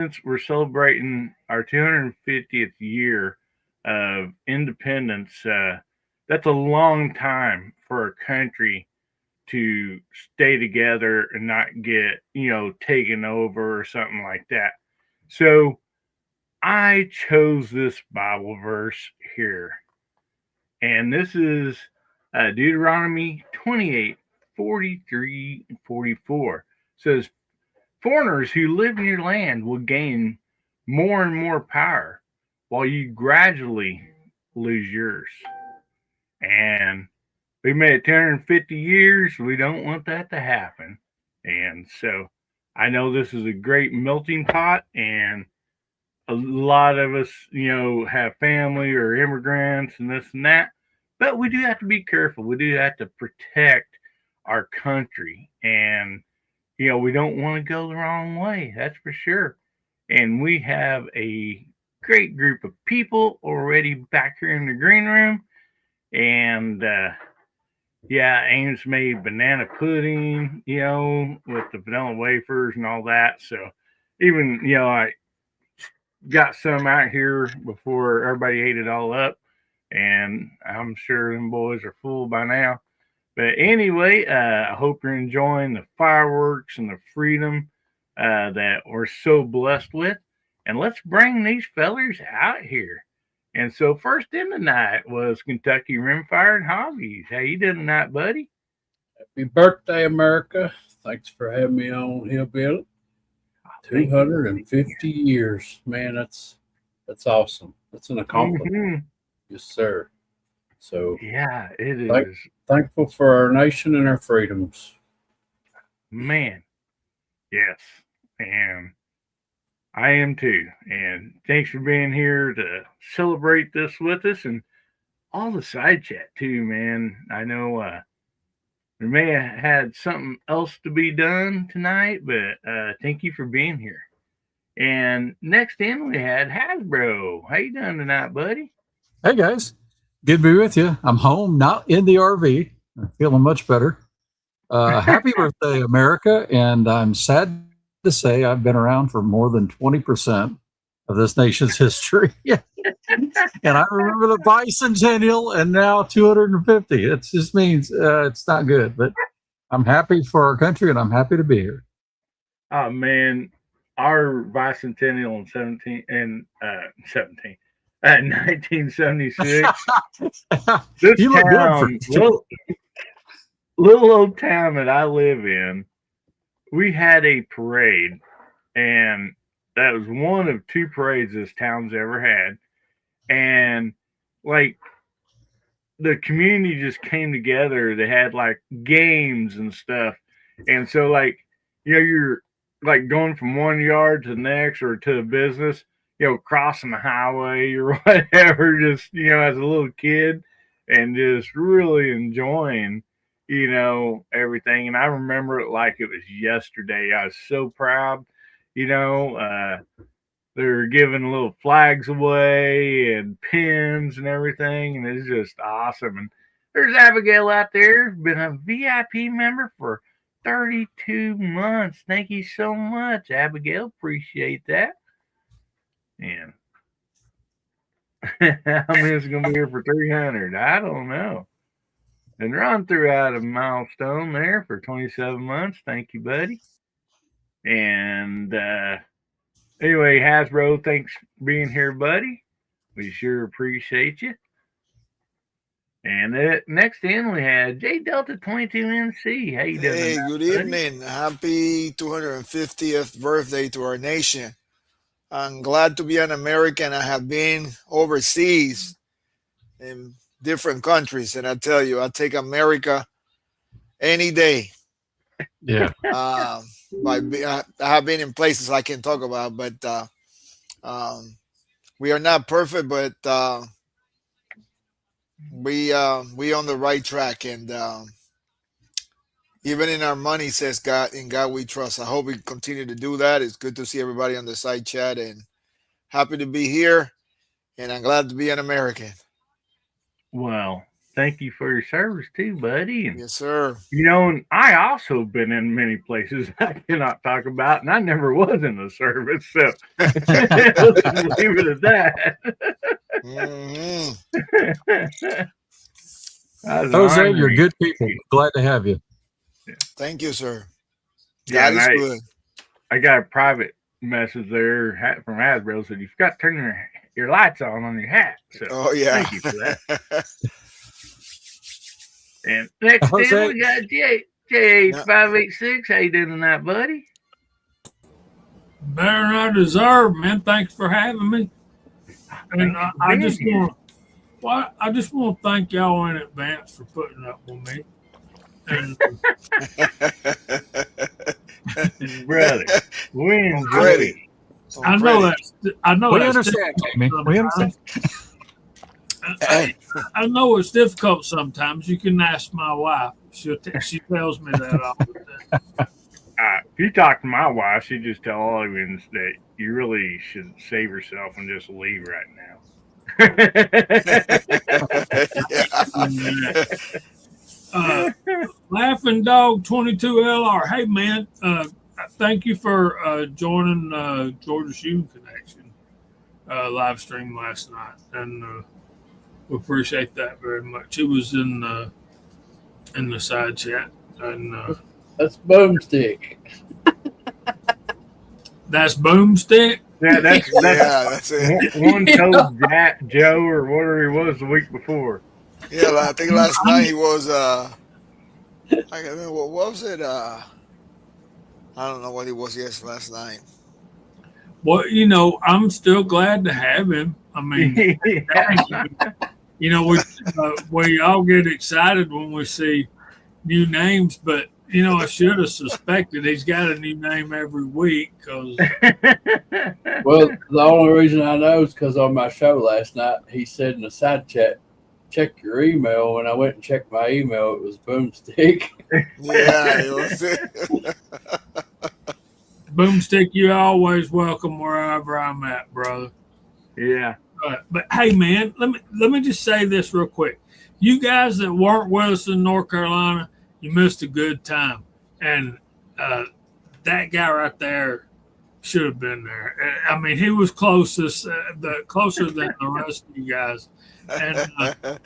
since we're celebrating our 250th year of independence, that's a long time for a country to stay together and not get, taken over or something like that. So I chose this Bible verse here, and this is Deuteronomy 28, 43, and 44. It says, foreigners who live in your land will gain more and more power while you gradually lose yours. And we made it 250 years. We don't want that to happen. And so I know this is a great melting pot, and a lot of us, have family or immigrants and this and that. But we do have to be careful. We do have to protect our country. And, we don't want to go the wrong way. That's for sure. And we have a great group of people already back here in the green room. And, yeah, Ames made banana pudding, with the vanilla wafers and all that. So even, I got some out here before everybody ate it all up. And I'm sure them boys are full by now. But anyway, I hope you're enjoying the fireworks and the freedom that we're so blessed with. And let's bring these fellers out here. And so first in tonight was Kentucky Rimfire and Hobbies. How you doing tonight, buddy? Happy birthday, America. Thanks for having me on here, Bill. 250 years. Man, that's awesome. That's an accomplishment. Mm-hmm. Yes, sir. So yeah, it is. Thankful for our nation and our freedoms. Man, yes. And I am too. And thanks for being here to celebrate this with us and all the side chat too, man. I know we may have had something else to be done tonight, but thank you for being here. And next in we had Hasbro. How you doing tonight, buddy? Hey guys, good to be with you. I'm home, not in the RV. I'm feeling much better. Happy birthday, America! And I'm sad to say I've been around for more than 20% of this nation's history. And I remember the bicentennial and now 250. It just means it's not good, but I'm happy for our country and I'm happy to be here. Oh man, our bicentennial in 1976. This You look town, good for little old town that I live in, we had a parade, and that was one of two parades this town's ever had. And like the community just came together. They had like games and stuff. And so like, you're like going from one yard to the next or to a business, crossing the highway or whatever, just, as a little kid and just really enjoying, everything. And I remember it like it was yesterday. I was so proud, they were giving little flags away and pins and everything, and it's just awesome. And there's Abigail out there, been a VIP member for 32 months. Thank you so much, Abigail. Appreciate that. And how many is going to be here for 300? I don't know. And Ron threw out a milestone there for 27 months. Thank you, buddy. And anyway, Hasbro, thanks for being here, buddy. We sure appreciate you. And next in, we had J Delta 22NC. How you doing? Hey, good buddy? evening. Happy 250th birthday to our nation. I'm glad to be an American. I have been overseas in different countries, and I tell you, I take America any day. Yeah. I have been in places I can talk about, but we are not perfect, but we on the right track, and even in our money says God, in God we trust. I hope we continue to do that. It's good to see everybody on the side chat, and happy to be here, and I'm glad to be an American. Well, thank you for your service too, buddy. And Yes, sir. you know, and I also been in many places I cannot talk about, and I never was in the service, so let's just leave it at that. Mhm. That was an Jose, honor. you're good people. Glad to have you. Thank you, sir. Yeah, God and is good. I got a private message there from Hasbro said you forgot to turn your lights on your hat. So Oh yeah. thank you for that. And next Jose. in we got JH586. How you doing tonight, buddy? Better than I deserve, man. Thanks for having me. And Thanks for I being just here. want to thank y'all in advance for putting up with me. And Brother, we enjoy credit. it. I know We that's understand, difficult Jamie. We sometimes. understand. I know it's difficult sometimes. You can ask my wife. She tells me that all the time. If you talk to my wife, she just tell all of you that you really should save yourself and just leave right now. Laughing Dog 22LR. Hey man, thank you for joining Georgia Shooting Connection live stream last night, and we appreciate that very much. It was in the side chat, and That's Boomstick. that's Boomstick. Yeah, that's That's it. one told Jack Joe or whatever he was the week before. Yeah, I think last night he was. I can't remember what was it. I don't know what he was. Yes, last night. Well, I'm still glad to have him. I mean, we all get excited when we see new names, but I should have suspected he's got a new name every week because Well, the only reason I know is because on my show last night, he said in the side chat, check your email. When I went and checked my email, it was Boomstick. Yeah, it was it. Boomstick, you're always welcome wherever I'm at, brother. Yeah. But hey, man, let me just say this real quick. You guys that weren't with us in North Carolina, you missed a good time, and that guy right there should have been there. I mean, he was closest, closer than the rest of you guys, and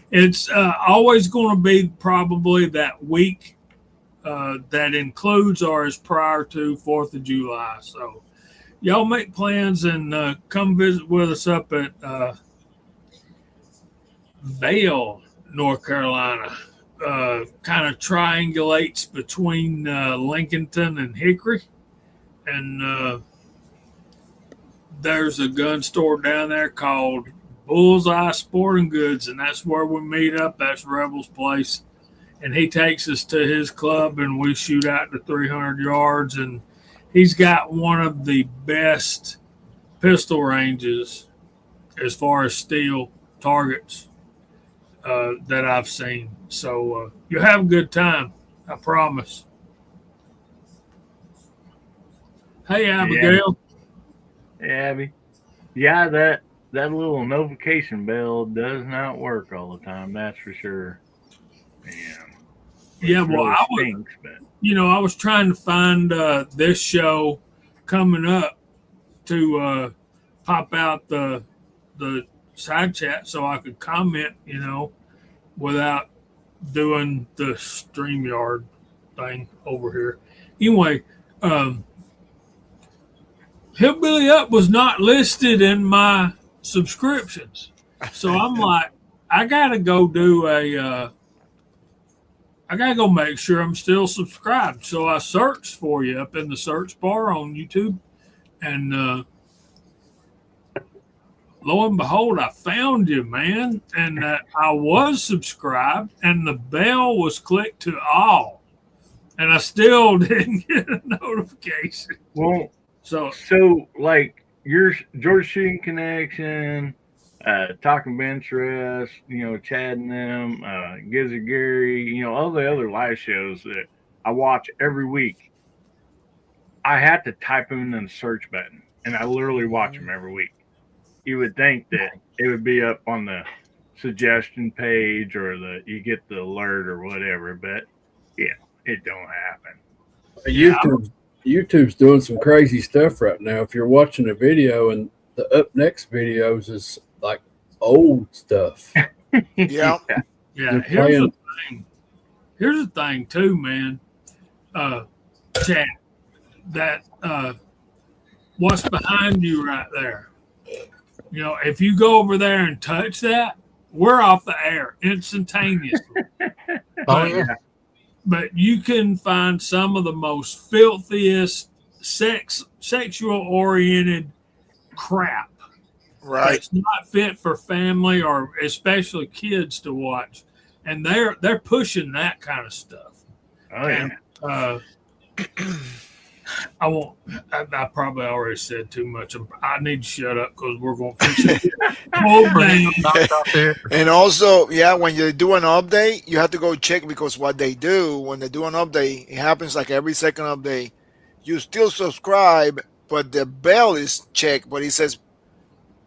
it's always going to be probably that week that includes or is prior to 4th of July. So y'all make plans and come visit with us up at Vail, North Carolina. Kind of triangulates between Lincolnton and Hickory. And there's a gun store down there called Bullseye Sporting Goods, and that's where we meet up. That's Rebel's place. And he takes us to his club, and we shoot out to 300 yards. And he's got one of the best pistol ranges as far as steel targets that I've seen. So you'll have a good time, I promise. Hey, Abigail. Hey, Abby. Yeah, that little notification bell does not work all the time. That's for sure. Yeah, well, really I was, stinks, but I was trying to find this show coming up to pop out the side chat so I could comment, without doing the StreamYard thing over here. Anyway, Hillbilly Up was not listed in my subscriptions. So I'm like, I got to go make sure I'm still subscribed. So I searched for you up in the search bar on YouTube. And lo and behold, I found you, man. And I was subscribed, and the bell was clicked to all. And I still didn't get a notification. well, So like your Georgia Shooting Connection, Talking Bench Rest, Chad and them, Gizzard Gary, all the other live shows that I watch every week. I have to type them in the search button, and I literally watch them every week. You would think that it would be up on the suggestion page or you get the alert or whatever, but yeah, it don't happen. YouTube's doing some crazy stuff right now. If you're watching a video and the up next videos is like old stuff. Yeah. Yeah. Here's the thing too, man. Chat, that what's behind you right there. You know, if you go over there and touch that, we're off the air instantaneously. Oh yeah. But you can find some of the most filthiest sexual oriented crap. Right. It's not fit for family or especially kids to watch. And they're pushing that kind of stuff. Oh yeah. And, I won't. I probably already said too much. I need to shut up because we're going to fix it. Knocked out there. And also, yeah, when you do an update, you have to go check because what they do when they do an update, it happens like every second update. You still subscribe, but the bell is checked, but it says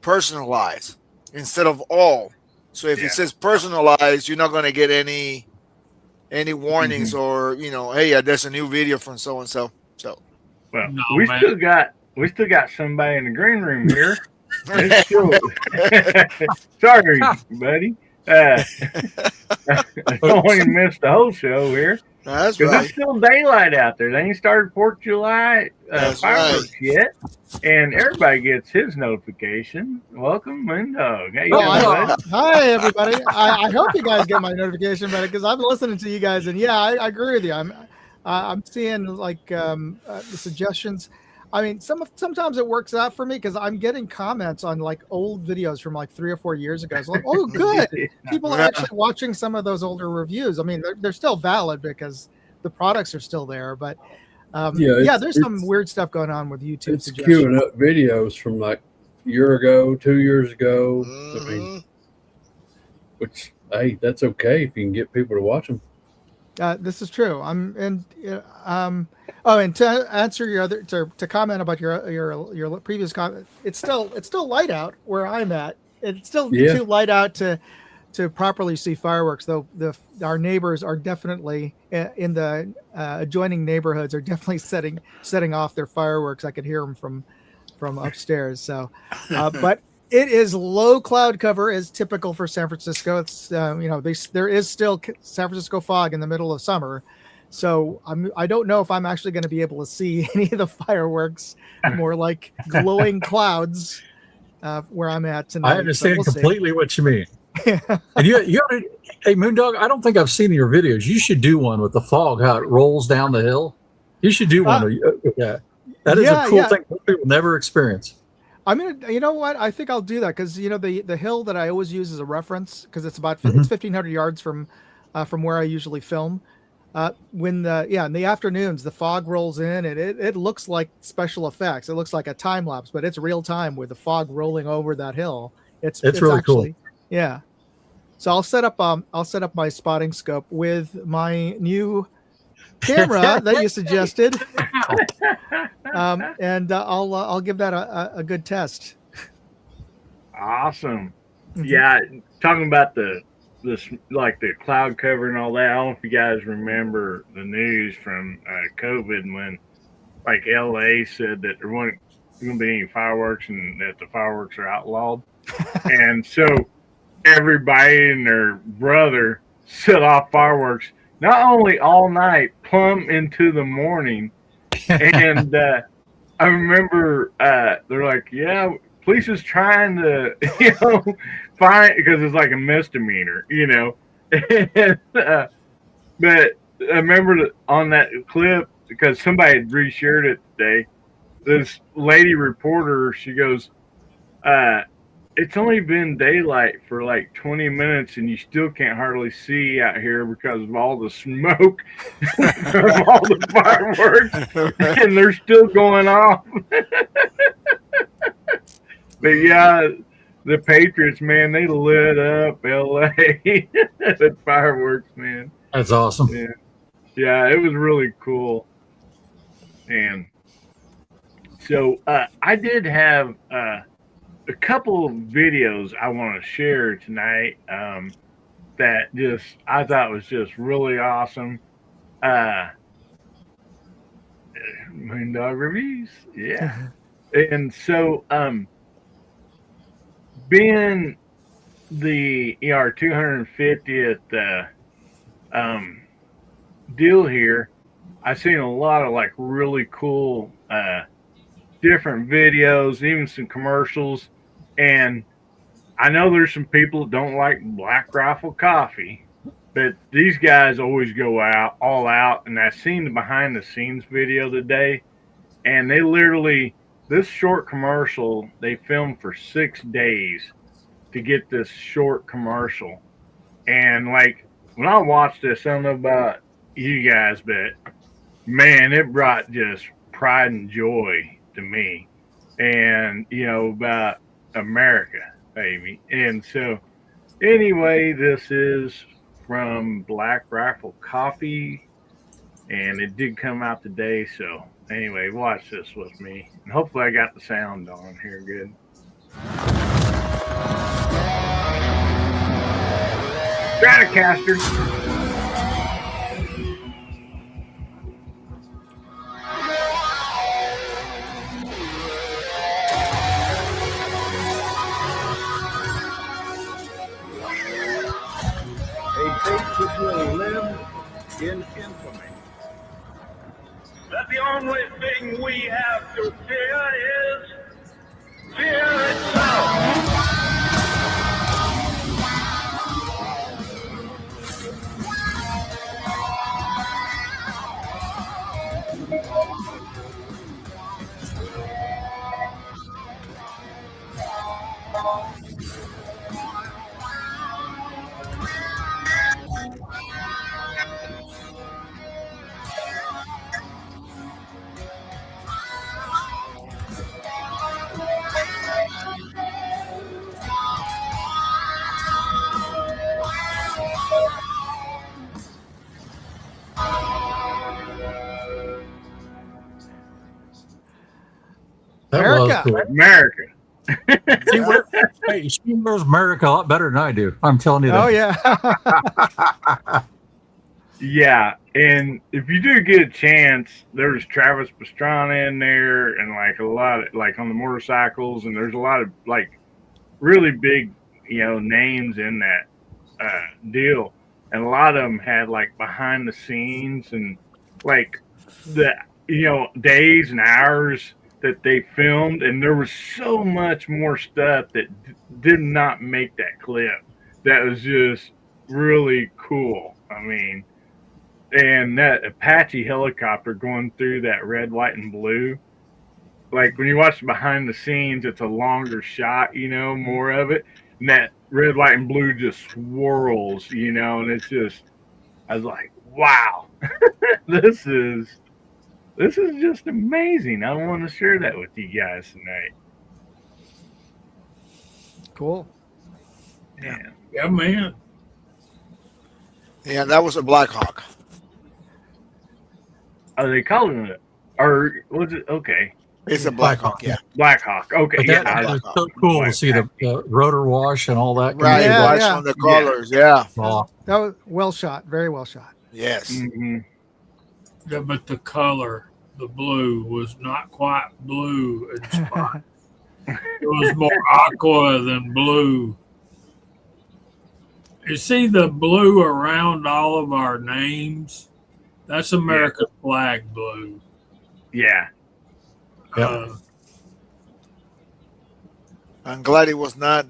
personalized instead of all. So if it says personalized, you're not going to get any warnings or hey, there's a new video from so and so. So Well, No, we man. still got somebody in the green room here. It's still- Sorry, buddy. I don't want to miss the whole show here that's because right. it's still daylight out there. They ain't started 4th of July That's fireworks yet, and everybody gets his notification. Welcome, Moondog. How you doing, buddy? Hi, everybody. I hope you guys get my notification, but because I've been listening to you guys, and yeah, I agree with you. I'm seeing like the suggestions. I mean, sometimes it works out for me because I'm getting comments on like old videos from like 3 or 4 years ago. It's like, oh, good. People are actually watching some of those older reviews. I mean, they're still valid because the products are still there, but there's some weird stuff going on with YouTube. It's suggestions. queuing up videos from like a year ago, 2 years ago. I mean, which hey, that's okay if you can get people to watch them. This is true. And to answer your other to comment about your previous comment, it's still light out where I'm at. It's still too light out to properly see fireworks. Though our neighbors are definitely in the adjoining neighborhoods are definitely setting off their fireworks. I could hear them from upstairs. So, but. It is low cloud cover, as typical for San Francisco. It's there is still San Francisco fog in the middle of summer, so I don't know if I'm actually going to be able to see any of the fireworks. More like glowing clouds where I'm at tonight. I understand We'll see. completely what you mean. And you hey Moondog, I don't think I've seen your videos. You should do one with the fog, how it rolls down the hill. You should do one with that. That is a cool thing people never experience. I'm gonna, you know what? I think I'll do that because the hill that I always use as a reference because it's about it's 1,500 yards from where I usually film. In the afternoons the fog rolls in and it looks like special effects. It looks like a time lapse, but it's real time with the fog rolling over that hill. It's really actually, cool. Yeah. So I'll set up my spotting scope with my new camera that you suggested. And I'll give that a good test. Awesome. Yeah, talking about the cloud cover and all that. I don't know if you guys remember the news from COVID when like LA said that there weren't going to be any fireworks and that the fireworks are outlawed. And so everybody and their brother set off fireworks not only all night, plumb into the morning. And I remember they're like, yeah, police is trying to, find, because it's like a misdemeanor, And, but I remember on that clip, because somebody had reshared it today, this lady reporter, she goes, it's only been daylight for like 20 minutes and you still can't hardly see out here because of all the smoke from all the fireworks and they're still going off. But yeah, the Patriots, man, they lit up LA with fireworks, man. That's awesome. Yeah, it was really cool. And so I did have a couple of videos I want to share tonight that just I thought was just really awesome. Uh, Moondog Reviews, yeah. And so, being the 250th deal here, I've seen a lot of like really cool different videos, even some commercials, and I know there's some people that don't like Black Rifle Coffee, but these guys always go out all out. And I seen the behind the scenes video today, and they literally this short commercial they filmed for 6 days to get this short commercial. And like when I watched this, I don't know about you guys, but man, it brought just pride and joy to me. And about America, baby. And so anyway, this is from Black Rifle Coffee, and it did come out today. So anyway, watch this with me, and hopefully I got the sound on here good. Stratocaster. A fate which will live in infamy. That the only thing we have to fear is fear itself. That was America. cool. America. She wears America a lot better than I do. I'm telling you that. Oh yeah. Yeah, and if you do get a chance, there's Travis Pastrana in there, and like a lot of like on the motorcycles, and there's a lot of like really big, names in that deal, and a lot of them had like behind the scenes and like the days and hours that they filmed, and there was so much more stuff that did not make that clip. That was just really cool. I mean. And that Apache helicopter going through that red, white, and blue. Like when you watch behind the scenes, it's a longer shot, more of it. And that red, white, and blue just swirls, and it's just, I was like, wow, this is just amazing. I want to share that with you guys tonight. Cool. Yeah, man. Yeah, that was a Black Hawk. Are they calling it? Or was it? Okay. It's a Black Hawk, yeah. Black Hawk. Okay. But Yeah. that was so cool to see the rotor wash and all that. Right, Yeah, watch yeah. on the colors, yeah. Oh, That was well shot. Very well shot. Yes. Mm-hmm. Yeah, but the color, the blue, was not quite blue in spot. It was more aqua than blue. You see the blue around all of our names? That's America's flag blue. Yeah. Yep. I'm glad it was not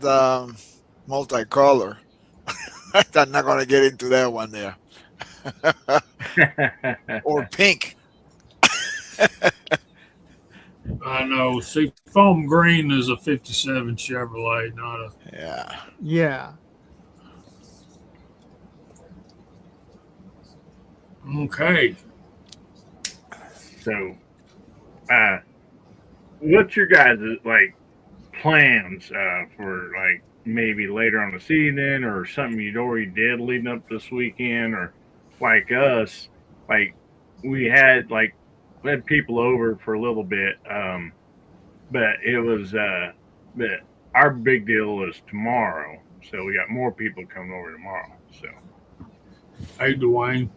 multicolor. I'm not going to get into that one there. Or pink. I know. See, foam green is a 57 Chevrolet, not a. Yeah. Yeah. Okay. So, what's your guys' like plans for like maybe later on the season, or something you'd already did leading up this weekend, or like us, like we had people over for a little bit, but it was but our big deal is tomorrow. So we got more people coming over tomorrow. So Hey, Dwayne.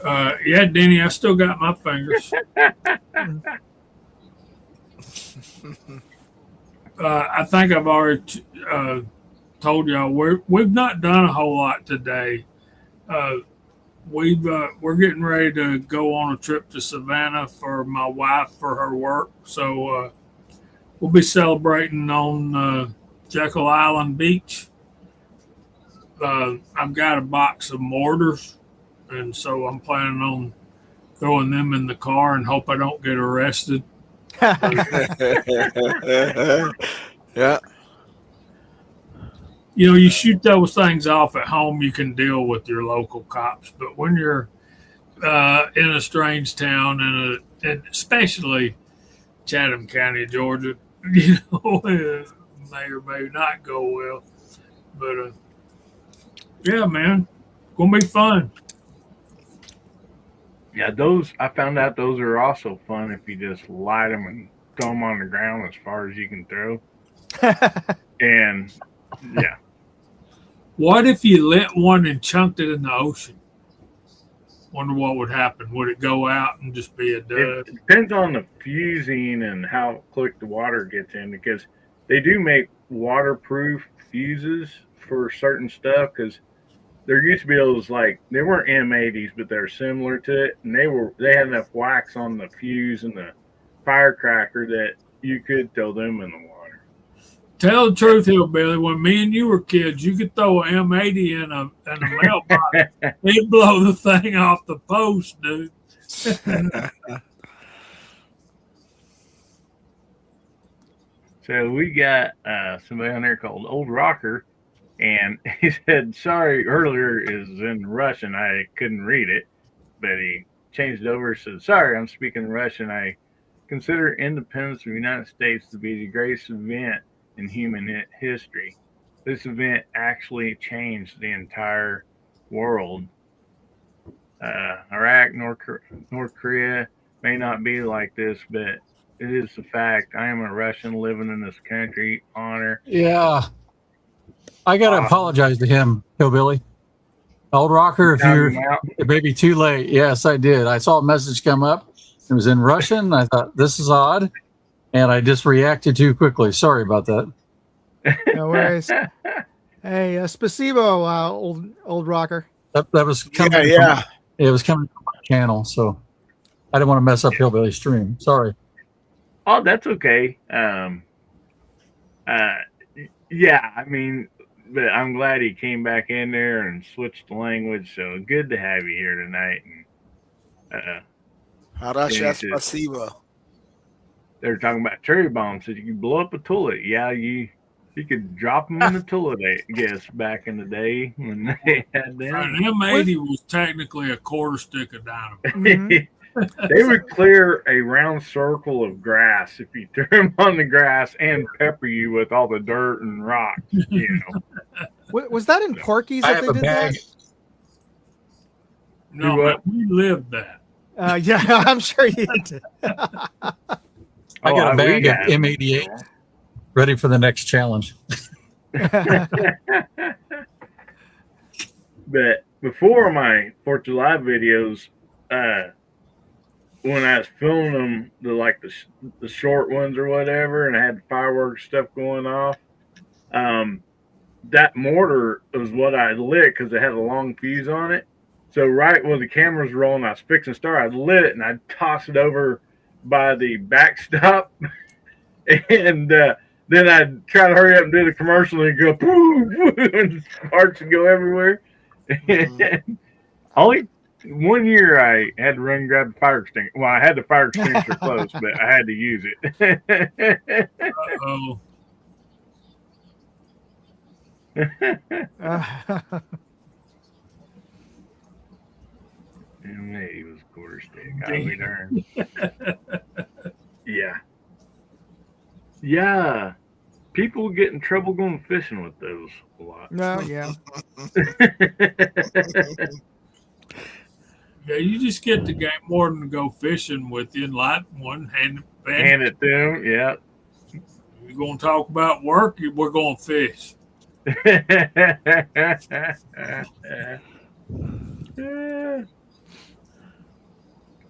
Yeah, Denny, I still got my fingers. I think I've already told y'all we've not done a whole lot today. We're getting ready to go on a trip to Savannah for my wife for her work. So we'll be celebrating on Jekyll Island Beach. I've got a box of mortars, and so I'm planning on throwing them in the car and hope I don't get arrested. Yeah. You know, you shoot those things off at home, you can deal with your local cops. But when you're in a strange town, and especially Chatham County, Georgia, you know, it may or may not go well. But yeah, man, gonna be fun. yeah, I found out those are also fun if you just light them and throw them on the ground as far as you can throw. And yeah, What if you lit one and chunked it in the ocean? Wonder what would happen. Would it go out and just be a dud? it depends on the fusing and how quick the water gets in, because they do make waterproof fuses for certain stuff. Because there used to be those, like, they weren't M80s, but they're similar to it, and they had enough wax on the fuse and the firecracker that you could throw them in the water. Tell the truth, Hillbilly. When me and you were kids, you could throw an M80 in a mailbox. It'd blow the thing off the post, dude. So we got somebody on there called Old Rocker, and he said, sorry, earlier is in Russian. I couldn't read it, but he changed it over and said, sorry, I'm speaking Russian. I consider independence of the United States to be the greatest event in human history. This event actually changed the entire world. Iraq, North Korea may not be like this, but it is a fact. I am a Russian living in this country. Honor. Yeah. I got to apologize to him, Hillbilly. Old Rocker, if it may be too late. Yes, I did. I saw a message come up. It was in Russian. I thought, this is odd. And I just reacted too quickly. Sorry about that. No worries. Hey, spasibo, old rocker. That was coming. Yeah. It was coming from my channel, so I didn't want to mess up Hillbilly's stream. Sorry. Oh, that's okay. Yeah, I mean, but I'm glad he came back in there and switched the language. So good to have you here tonight. And Harasha spasibo. they're talking about cherry bombs. So you can blow up a toilet. Yeah, you could drop them in the toilet. I guess back in the day when they had them. An M80 was technically a quarter stick of dynamite. Mm-hmm. They would clear a round circle of grass if you threw them on the grass and pepper you with all the dirt and rocks. You know. Was that in Porky's I that have they a did bag. No, Do what? man, we lived that. that? Yeah, I'm sure you did. I got a bag of M88 ready for the next challenge. But before my 4th of July videos, when I was filming them, the short ones or whatever, and I had fireworks stuff going off, that mortar was what I lit because it had a long fuse on it. So right when the camera's rolling, I was fixing to start, I lit it and I tossed it over by the backstop, and then I'd try to hurry up and do the commercial and go boom, and sparks would go everywhere. Only one year I had to run and grab the fire extinguisher. Well, I had the fire extinguisher close, but I had to use it. Oh, And he was quarter stick. I'll be darned. Yeah. Yeah. People get in trouble going fishing with those a lot. No, yeah. yeah, you just get the game warden to go fishing with you and light one, hand Hand it to him. Yeah. We're going to talk about work. We're going to fish.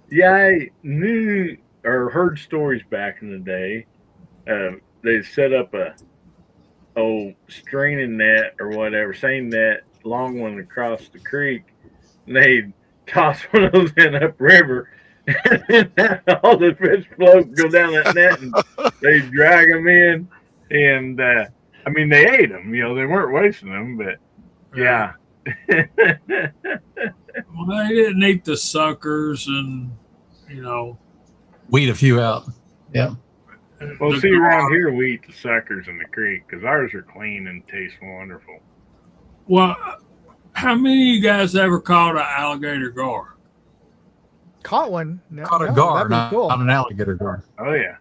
Yeah, I knew or heard stories back in the day. They set up a old straining net or whatever, same net, long one across the creek, and they'd toss one of those in upriver, and then all the fish float go down that net, and they drag them in, and I mean they ate them, they weren't wasting them, but yeah. Well, they didn't eat the suckers, and Weed a few out. Yeah. Well, the see, gar. around here we eat the suckers in the creek because ours are clean and taste wonderful. Well, how many of you guys ever caught an alligator gar? Caught one. No, Caught a no, gar, that'd be not, cool. not an alligator gar. Oh yeah.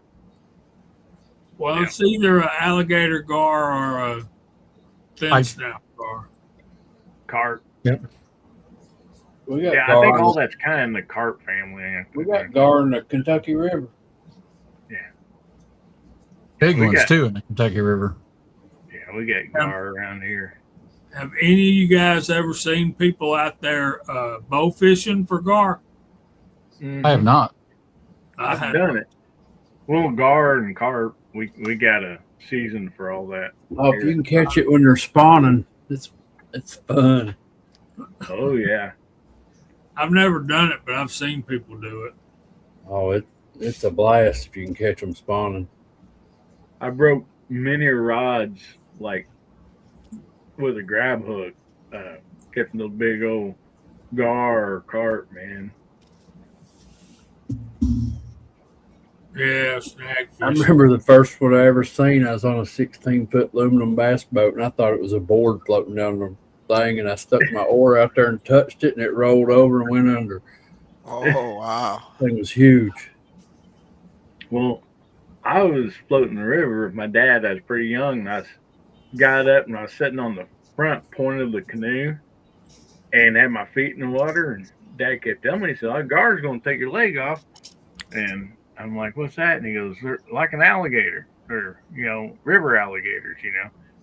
Well, Yeah. it's either an alligator gar or a thin snout gar. Carp. We got Yeah, I gar. think all that's kind of in the carp family. We got gar in the Kentucky River. Big We ones got- too in the Kentucky River. Yeah, we got gar around here. Have any of you guys ever seen people out there bow fishing for gar? I have not. I I've done it. Well, gar and carp, we got a season for all that. Oh, if you can catch it when they're spawning, it's fun. Oh yeah. I've never done it, but I've seen people do it. Oh, it's a blast if you can catch them spawning. I broke many rods like with a grab hook, catching those big old gar or carp, man. Yeah, snag I fishing. remember the first one I ever seen. I was on a 16-foot aluminum bass boat, and I thought it was a board floating down the thing, and I stuck my oar out there and touched it, and it rolled over and went under. Oh, wow. Thing was huge. Well, I was floating the river with my dad. I was pretty young. And I got up and I was sitting on the front point of the canoe and had my feet in the water. And Dad kept telling me, he said, "Oh, guard's going to take your leg off." And I'm like, "What's that?" And he goes, "They're like an alligator or, river alligators,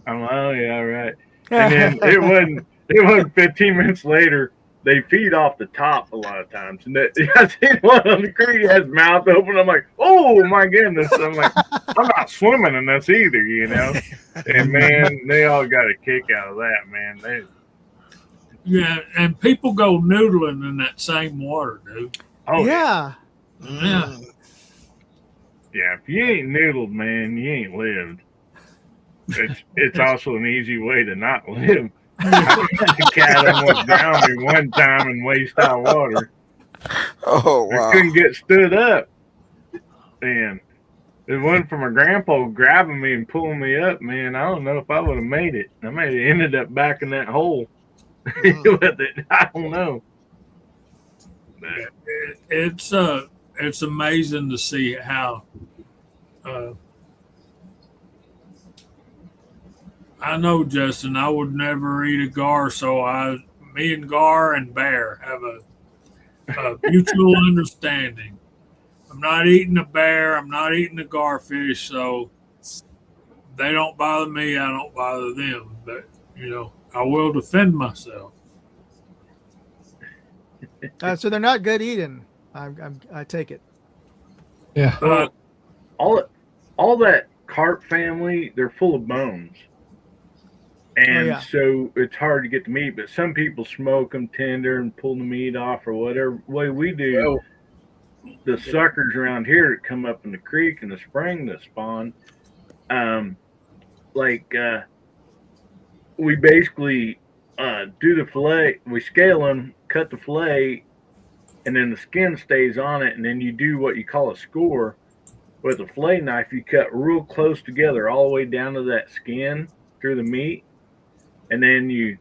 I'm like, "Oh, yeah, right." And then it wasn't 15 minutes later. They feed off the top a lot of times. And I seen one on the creek, has mouth open. I'm like, oh my goodness. I'm like, I'm not swimming in this either, And man, they all got a kick out of that, man. Yeah, and people go noodling in that same water, dude. Oh yeah. Yeah. Yeah, if you ain't noodled, man, you ain't lived. It's also an easy way to not live. The cat almost drowned me one time in waist high water. Oh, I wow. couldn't get stood up. And it wasn't for my grandpa grabbing me and pulling me up, man. I don't know if I would have made it. I may have ended up back in that hole with it. I don't know. But It's amazing to see how I know, Justin, I would never eat a gar, so me and Gar and Bear have a mutual understanding. I'm not eating a bear, I'm not eating a garfish, so they don't bother me, I don't bother them. But I will defend myself. So they're not good eating. I take it. Yeah. Well, all that carp family, they're full of bones. And yeah. so it's hard to get the meat, but some people smoke them tender and pull the meat off or whatever way we do. The suckers around here that come up in the creek in the spring that spawn, we basically do the fillet. We scale them, cut the fillet, and then the skin stays on it. And then you do what you call a score. With a fillet knife, you cut real close together all the way down to that skin through the meat. And then you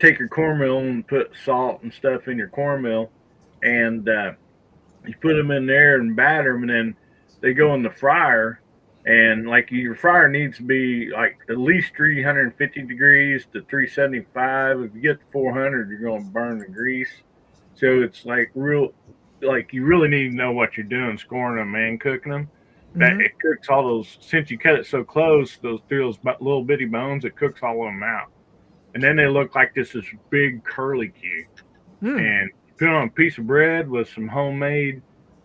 take your cornmeal and put salt and stuff in your cornmeal, and you put them in there and batter them, and then they go in the fryer. And your fryer needs to be at least 350 degrees to 375. If you get to 400, you're going to burn the grease. So it's you really need to know what you're doing, scoring them and cooking them. that Mhm. it cooks all those. Since you cut it so close, those through those little bitty bones, it cooks all of them out, and then they look like this big curly Q. Mm. And put on a piece of bread with some homemade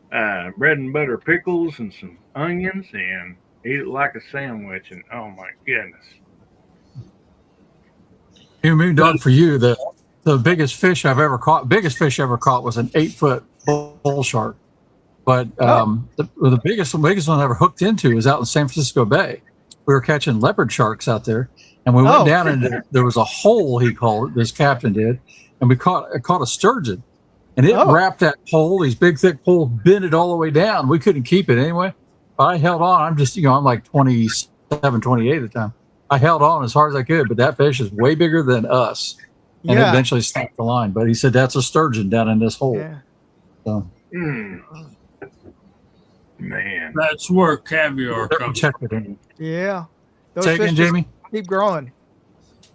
bread and butter pickles and some onions, and eat it like a sandwich. And oh my goodness. Moondog, for you, the biggest fish I ever caught was an 8-foot bull shark. But the biggest one I ever hooked into was out in San Francisco Bay. We were catching leopard sharks out there, and we went down and there was a hole, he called it, this captain did, and I caught a sturgeon, and it wrapped that pole, these big thick poles, bent it all the way down. We couldn't keep it anyway. I held on. I'm like 27, 28 at the time. I held on as hard as I could, but that fish is way bigger than us. And it eventually snapped the line. But he said that's a sturgeon down in this hole. Yeah. So, Man. That's where caviar comes check from. it in. Yeah. Those Say again, fish Jamie? keep growing.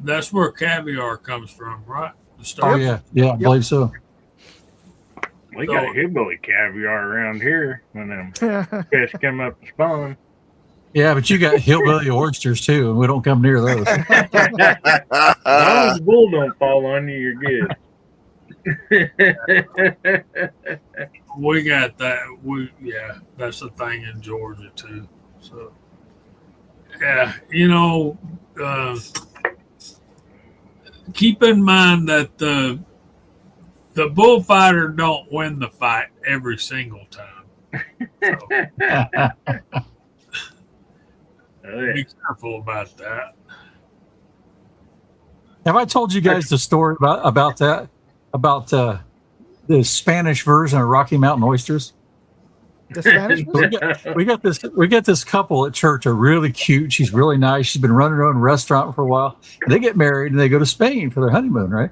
That's where caviar comes from, right? The Oh, sturgeon. yeah. I believe so. We got hillbilly caviar around here when them fish come up and spawn. Yeah, but you got hillbilly oysters too, and we don't come near those. As long as the bull don't fall on you, you're good. We got that. That's the thing in Georgia too. So, yeah, keep in mind that the bullfighter don't win the fight every single time. So, be careful about that. Have I told you guys the story about that? About the Spanish version of Rocky Mountain oysters? The Spanish? We got this couple at church. Are really cute. She's really nice. She's been running her own restaurant for a while. They get married and they go to Spain for their honeymoon, right?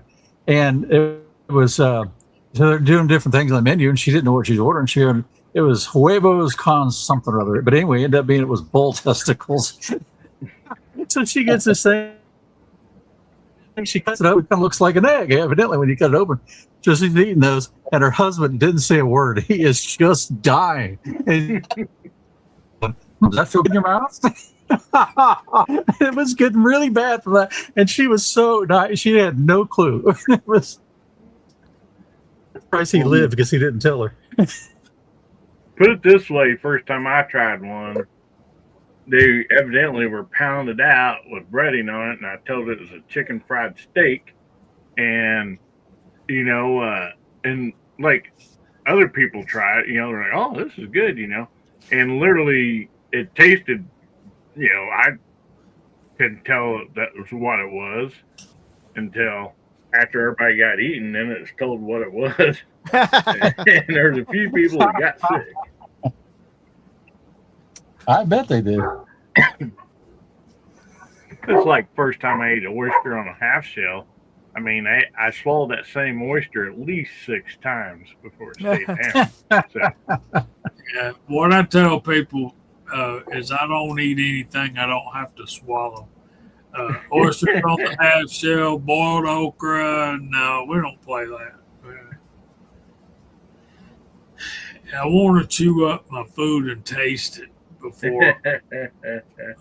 And it was so they're doing different things on the menu, and she didn't know what she's ordering. It was huevos con something or other. But anyway, it ended up being it was bull testicles. So she gets this thing. She cuts it open. It kind of looks like an egg, evidently, when you cut it open. Just she's eating those, and her husband didn't say a word. He is just dying. And, does that feel good in your mouth? It was getting really bad for that. And she was so nice. She had no clue. It was surprised he lived because he didn't tell her. Put it this way, first time I tried one, they evidently were pounded out with breading on it, and I told it was a chicken fried steak. And, and like other people try it, they're like, oh, this is good, And literally it tasted, I couldn't tell that was what it was until after everybody got eaten, then it was told what it was. And there's a few people that got sick. I bet they did. It's like first time I ate an oyster on a half shell. I mean, I swallowed that same oyster at least 6 times before it stayed down. So, Yeah, what I tell people is I don't eat anything I don't have to swallow. Oysters on the half shell, boiled okra. No, we don't play that. I want to chew up my food and taste it before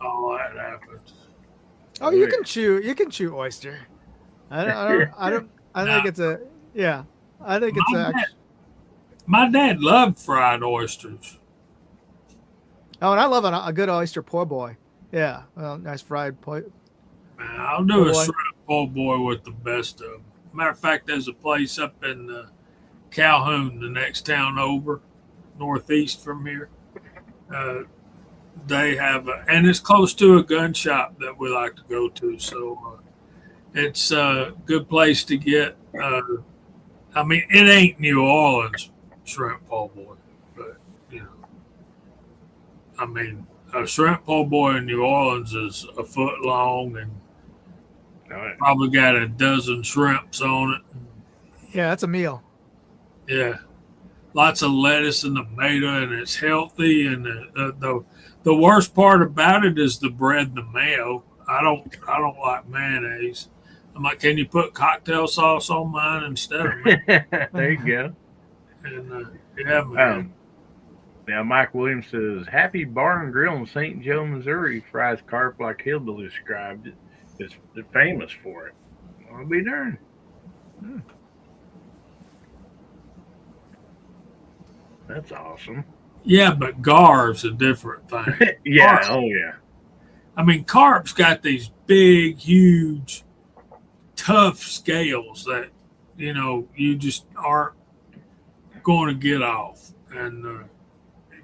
all that happens. Oh, you can chew oyster. I think it's a I think it's My dad loved fried oysters. Oh, and I love a good oyster po' boy. Yeah, well, nice fried po'. I'll do a shrimp po' boy with the best of them. Matter of fact, there's a place up in Calhoun, the next town over, northeast from here. They have, and it's close to a gun shop that we like to go to. So it's a good place to get. I mean, it ain't New Orleans shrimp po' boy, but I mean, a shrimp po' boy in New Orleans is a foot long and probably got a dozen shrimps on it. Yeah, that's a meal. Yeah, lots of lettuce and tomato, and it's healthy. And the worst part about it is the bread and the mayo. I don't like mayonnaise. I'm like, can you put cocktail sauce on mine instead of mayonnaise? There you go. And yeah, man. Yeah, Mike Williams says, Happy Bar and Grill in St. Joe, Missouri fries carp like Hillbilly described it. It's famous for it. I'll be darned. That's awesome. Yeah, but gar's a different thing. Yeah, Carp. oh yeah. I mean, carp's got these big, huge, tough scales that, you just aren't going to get off. And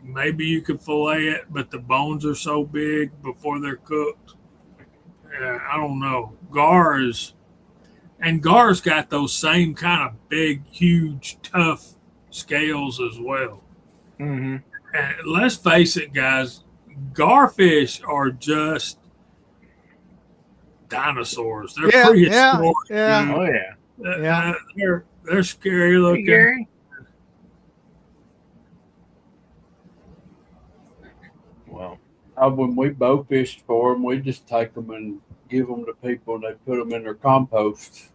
maybe you could fillet it, but the bones are so big before they're cooked. I don't know. Gar's got those same kind of big, huge, tough scales as well. Mm-hmm. And let's face it, guys, garfish are just dinosaurs. They're prehistoric. yeah. Oh yeah. Yeah. They're scary Hey, looking. Gary. Well, When we bow fished for them, we just take them and give them to people, and they put them in their compost.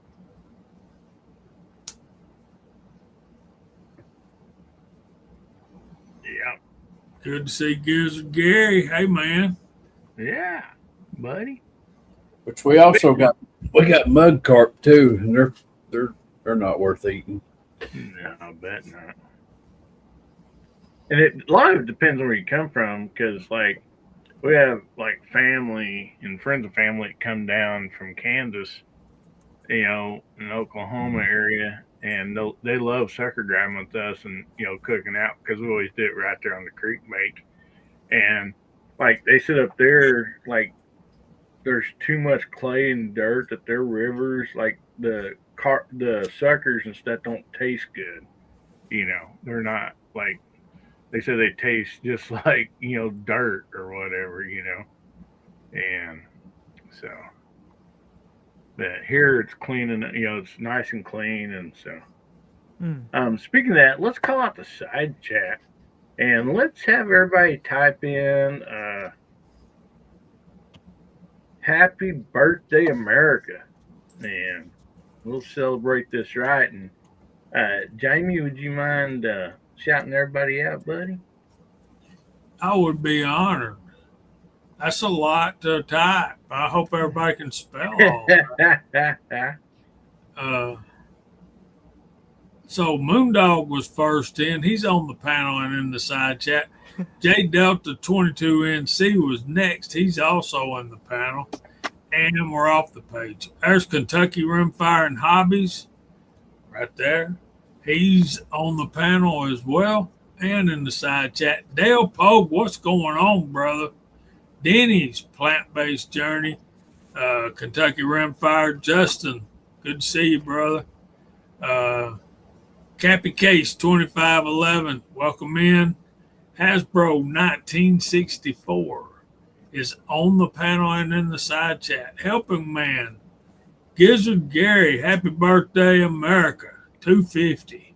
yeah. Good to see Gizzard Gary. Hey, man. Yeah, buddy. Which we also got mud carp too, and they're not worth eating. No, I bet not. And a lot of it depends on where you come from, because like we have like family and friends of family that come down from Kansas, in the Oklahoma area, and they love sucker driving with us and cooking out, because we always do it right there on the creek bake. And like they sit up there, like there's too much clay and dirt that their rivers, like the suckers and stuff, don't taste good. They're not like, they say they taste just like dirt or whatever. And so, but here it's clean and it's nice and clean. And so, speaking of that, let's call out the side chat and let's have everybody type in Happy Birthday America, and we'll celebrate this right. And Jamie, would you mind shouting everybody out, buddy? I would be honored. That's a lot to type. I hope everybody can spell all that. So Moondog was first in. He's on the panel and in the side chat. J Delta 22NC was next. He's also in the panel. And we're off the page. There's Kentucky Rimfire and Hobbies right there. He's on the panel as well and in the side chat. Dale Pogue, what's going on, brother? Denny's Plant-Based Journey. Kentucky Rimfire. Justin, good to see you, brother. Cappy Case 2511, welcome in. Hasbro 1964 is on the panel and in the side chat. Helping Man, Gizzard Gary, happy birthday, America, 250.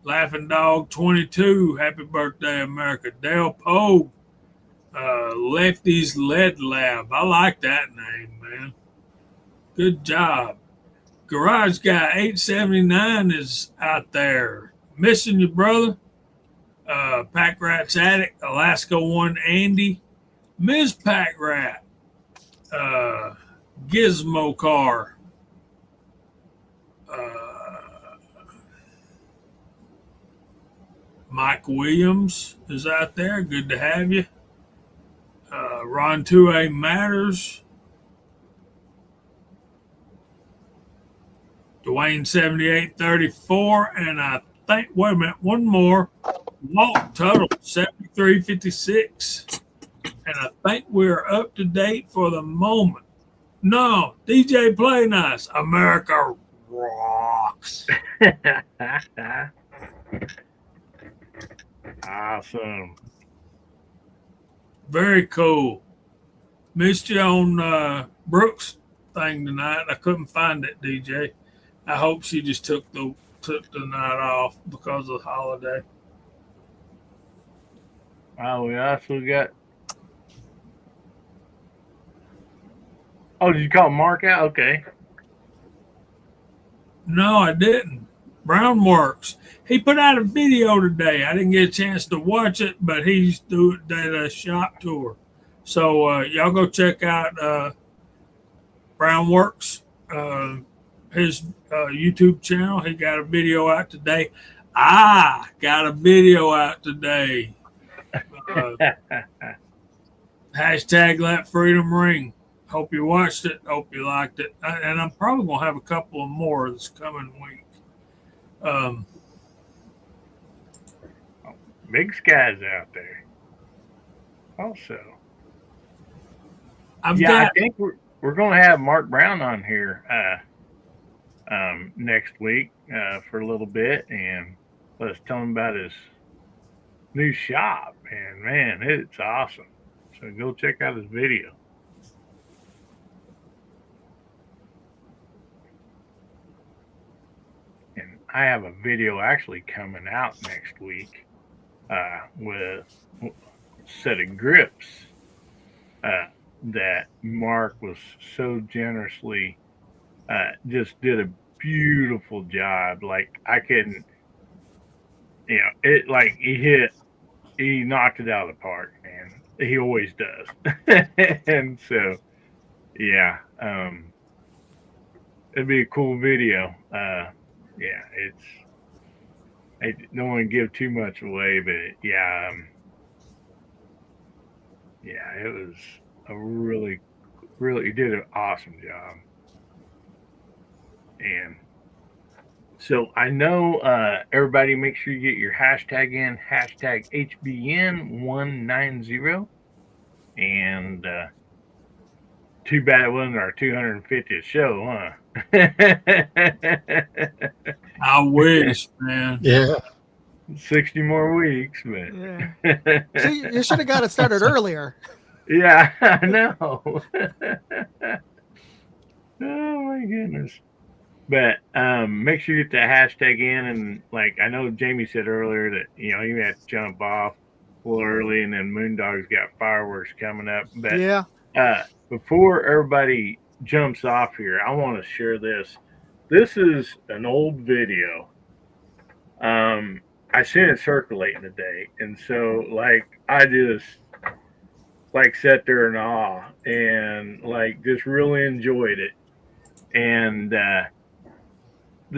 Laughing Dog 22, happy birthday, America. Dale Pogue, Lefty's Lead Lab. I like that name, man. Good job. Garage Guy 879 is out there. Missing you, brother. Pack Rat's Attic, Alaska 1 Andy, Ms. Pack Rat, Gizmo Car, Mike Williams is out there. Good to have you. Ron 2A Matters. Dwayne 7834, and I think, wait a minute, one more. Walt Tuttle 7356. And I think we're up to date for the moment. No, DJ Play Nice, America rocks. Awesome. Very cool. Missed you on Brooks thing tonight. I couldn't find it, DJ. I hope she just took the night off because of the holiday. We also got. Oh, did you call Mark out? Okay. No, I didn't. Brown Works. He put out a video today. I didn't get a chance to watch it, but he's doing a shop tour. So y'all go check out Brown Works, his YouTube channel. He got a video out today. I got a video out today. Hashtag Let Freedom Ring. Hope you watched it. Hope you liked it. And I'm probably going to have a couple of more this coming week. Big skies out there. Also, I think we're going to have Mark Brown on here next week for a little bit, and let's tell him about his new shop. And man, it's awesome. So go check out his video. And I have a video actually coming out next week with a set of grips that Mark was so generously just did a beautiful job. Like I couldn't, it like he knocked it out of the park, man. He always does. And so, yeah, it'd be a cool video. Yeah, I don't want to give too much away, but yeah, it was a really, he did an awesome job. And so I know everybody make sure you get your hashtag in, hashtag HBN190. And too bad it wasn't our 250th show, huh? I wish, man. Yeah. 60 more weeks, but Yeah. See, you should have got it started earlier. yeah, I know. Oh my goodness. But make sure you get that hashtag in, and like I know Jamie said earlier that you have to jump off a little early, and then Moondog's got fireworks coming up. But Yeah. Before everybody jumps off here, I want to share this. This is an old video. I seen it circulating today, and so like I just like sat there in awe and like just really enjoyed it. And the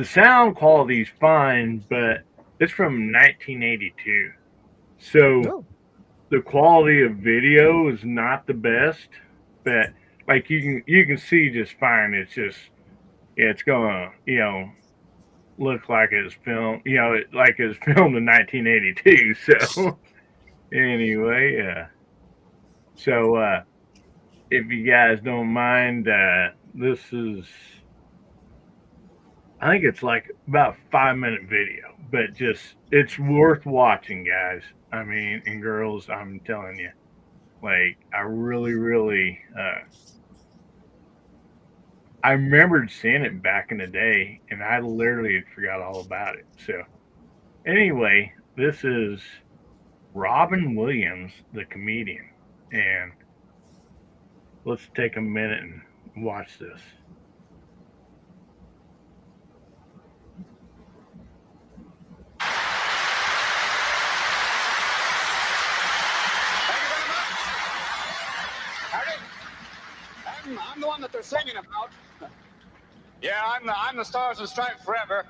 sound quality is fine, but it's from 1982, so the quality of video is not the best. But like you can see just fine. It's just it's gonna look like it's filmed like it's filmed in 1982. So anyway, so if you guys don't mind, this is, I think it's like about a 5-minute video, but just it's worth watching, guys. I mean, and girls, I'm telling you, like I really I remembered seeing it back in the day, and I literally had forgot all about it. So anyway, this is Robin Williams, the comedian, and let's take a minute and watch this. I'm the one that they're singing about. Yeah, I'm the Stars and Stripes Forever.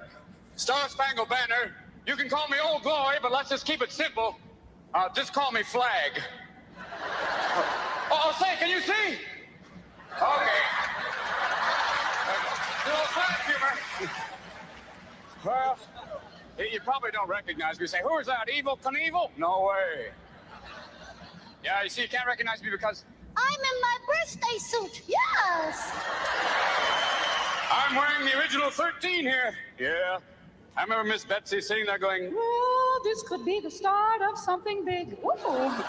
Star Spangled Banner. You can call me Old Glory, but let's just keep it simple. Just call me Flag. Oh, say, can you see? Okay. Little flag humor. Well, you probably don't recognize me. You say, who is that, Evel Knievel? No way. Yeah, you see, you can't recognize me because I'm in my birthday suit, yes. I'm wearing the original 13 here. Yeah. I remember Miss Betsy sitting there going, Well, this could be the start of something big. Ooh. Oh,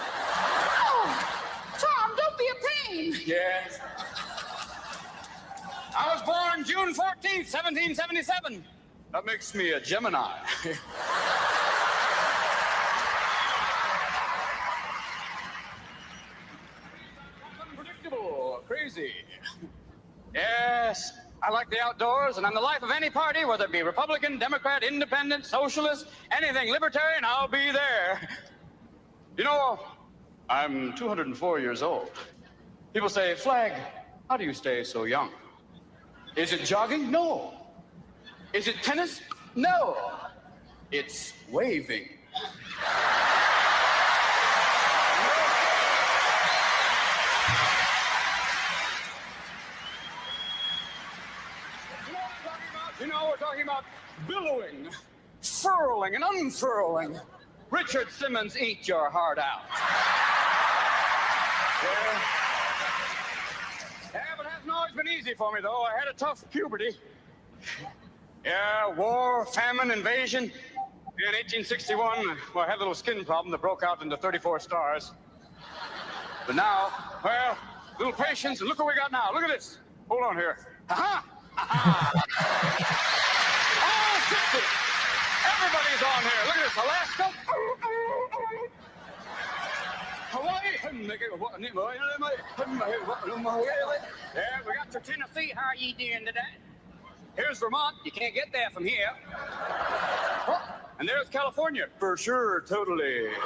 Tom, don't be a pain. yes. I was born June 14th, 1777. That makes me a Gemini. Unpredictable, crazy. Yes, I like the outdoors, and I'm the life of any party, whether it be Republican, Democrat, Independent, Socialist, anything libertarian, I'll be there. You know, I'm 204 years old. People say, Flag, how do you stay so young? Is it jogging? No. Is it tennis? No. It's waving. You know, we're talking about billowing, furling, and unfurling. Richard Simmons, eat your heart out. Yeah, but it hasn't always been easy for me, though. I had a tough puberty. Yeah, war, famine, invasion. In 1861, well, I had a little skin problem that broke out into 34 stars. But now, well, little patience, and look what we got now. Look at this. Hold on here. Aha! Aha! All 60. Everybody's on here. Look at this. Alaska. Hawaii. Yeah, we got to Tennessee. How are you doing today? Here's Vermont. You can't get there from here. Oh, and there's California. For sure, totally. Yes,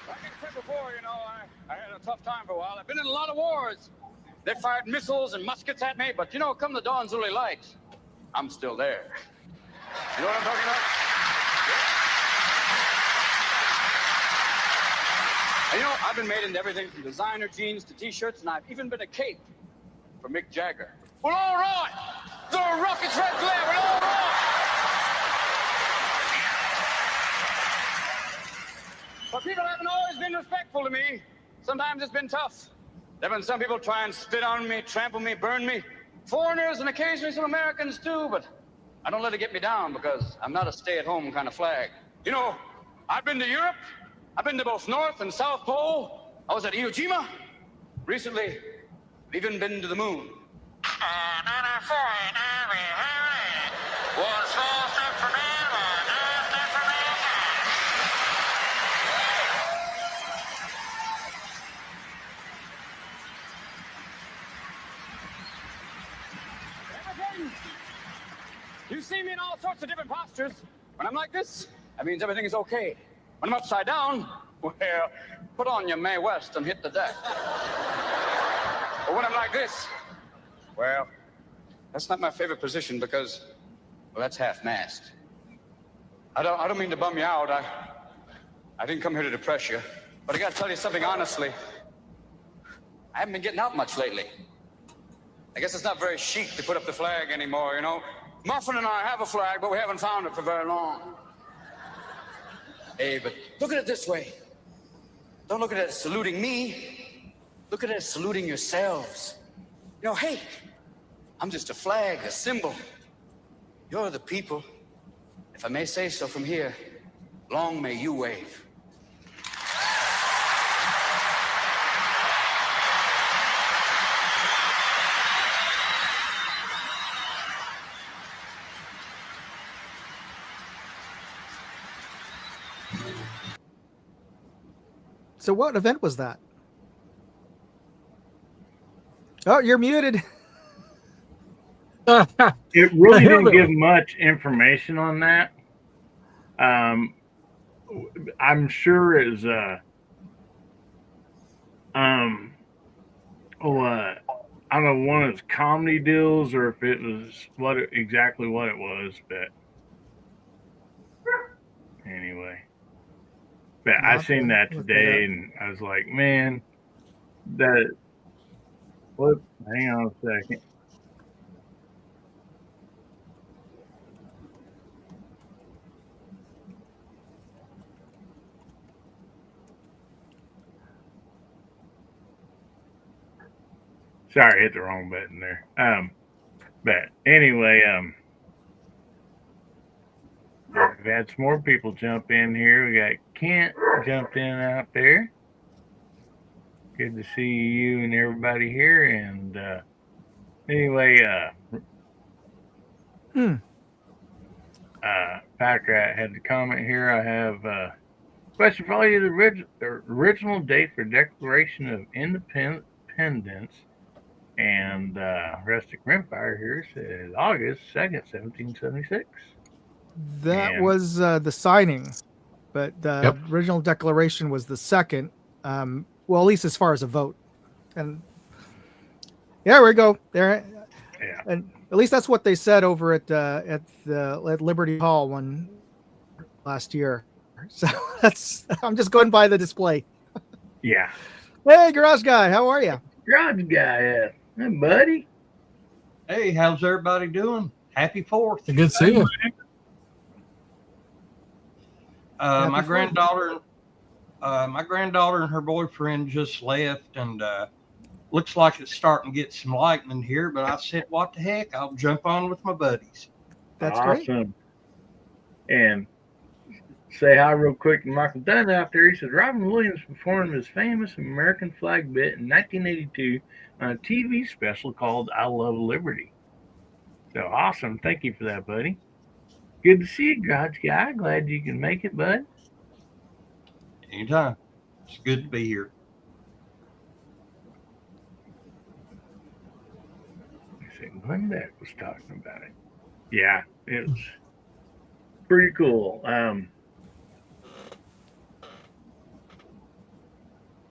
like I said before, you know, I had a tough time for a while. I've been in a lot of wars. They fired missiles and muskets at me, but you know, come the dawn's early light, I'm still there. You know what I'm talking about? And you know, I've been made into everything from designer jeans to t-shirts, and I've even been a cape for Mick Jagger. Well, all right. The rocket's red glare. Well, all right. But people haven't always been respectful to me. Sometimes it's been tough. There have been some people try and spit on me, trample me, burn me. Foreigners and occasionally some Americans too, but I don't let it get me down because I'm not a stay-at-home kind of flag. You know, I've been to Europe. I've been to both North and South Pole. I was at Iwo Jima. Recently, I've even been to the moon. You see me in all sorts of different postures. When I'm like this, that means everything is okay. When I'm upside down, well, put on your Mae West and hit the deck. But when I'm like this, well, that's not my favorite position because, well, that's half-mast. I don't mean to bum you out. I didn't come here to depress you. But I gotta tell you something honestly. I haven't been getting out much lately. I guess it's not very chic to put up the flag anymore, you know? Muffin and I have a flag, but we haven't found it for very long. Hey, but look at it this way. Don't look at it as saluting me. Look at it as saluting yourselves. You know, hey, I'm just a flag, a symbol. You're the people. If I may say so from here, long may you wave. So what event was that? Oh, you're muted. It really didn't give much information on that. I'm sure it's I don't know, one of its comedy deals or if it was exactly what it was, but anyway. But I seen that today and I was like, man, hang on a second. Sorry, I hit the wrong button there. But anyway, we've had some more people jump in here. We got Kent jumped in out there. Good to see you and everybody here. And anyway, Packrat had the comment here. I have Question for you: the original date for Declaration of Independence and Rustic Rimfire here says August 2nd, 1776. That And- was the signing, but the Yep. original declaration was the second. Well, at least as far as a vote. And yeah, we go there. Yeah. And at least that's what they said over at Liberty Hall last year. So I'm just going by the display. Yeah. Hey, Garage Guy, how are you? Garage guy, hey, buddy. Hey, how's everybody doing? Happy 4th. Good to see you. My Happy granddaughter, and her boyfriend just left, and looks like it's starting to get some lightning here. But I said, "What the heck? I'll jump on with my buddies." That's great. Awesome. And say hi real quick to Michael Dunn out there. He says Robin Williams performed his famous American flag bit in 1982 on a TV special called I Love Liberty. So awesome. Thank you for that, buddy. Good to see you, Garage Guy. Glad you can make it, bud. Anytime. It's good to be here. I said Glenn Beck was talking about it. Yeah, it was pretty cool.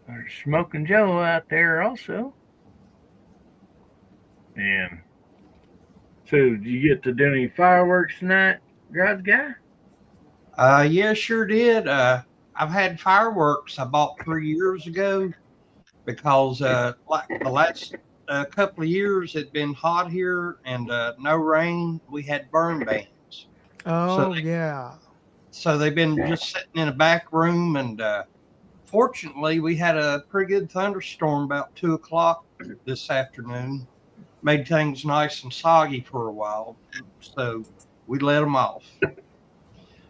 There's Smoking Joe out there also. And so, did you get to do any fireworks tonight, Garage Guy? Yeah, sure did. I've had fireworks I bought 3 years ago because like the last couple of years it had been hot here and no rain. We had burn bans. Oh, yeah. So they've been just sitting in a back room, and fortunately, we had a pretty good thunderstorm about 2 o'clock this afternoon. Made things nice and soggy for a while, so we let them off.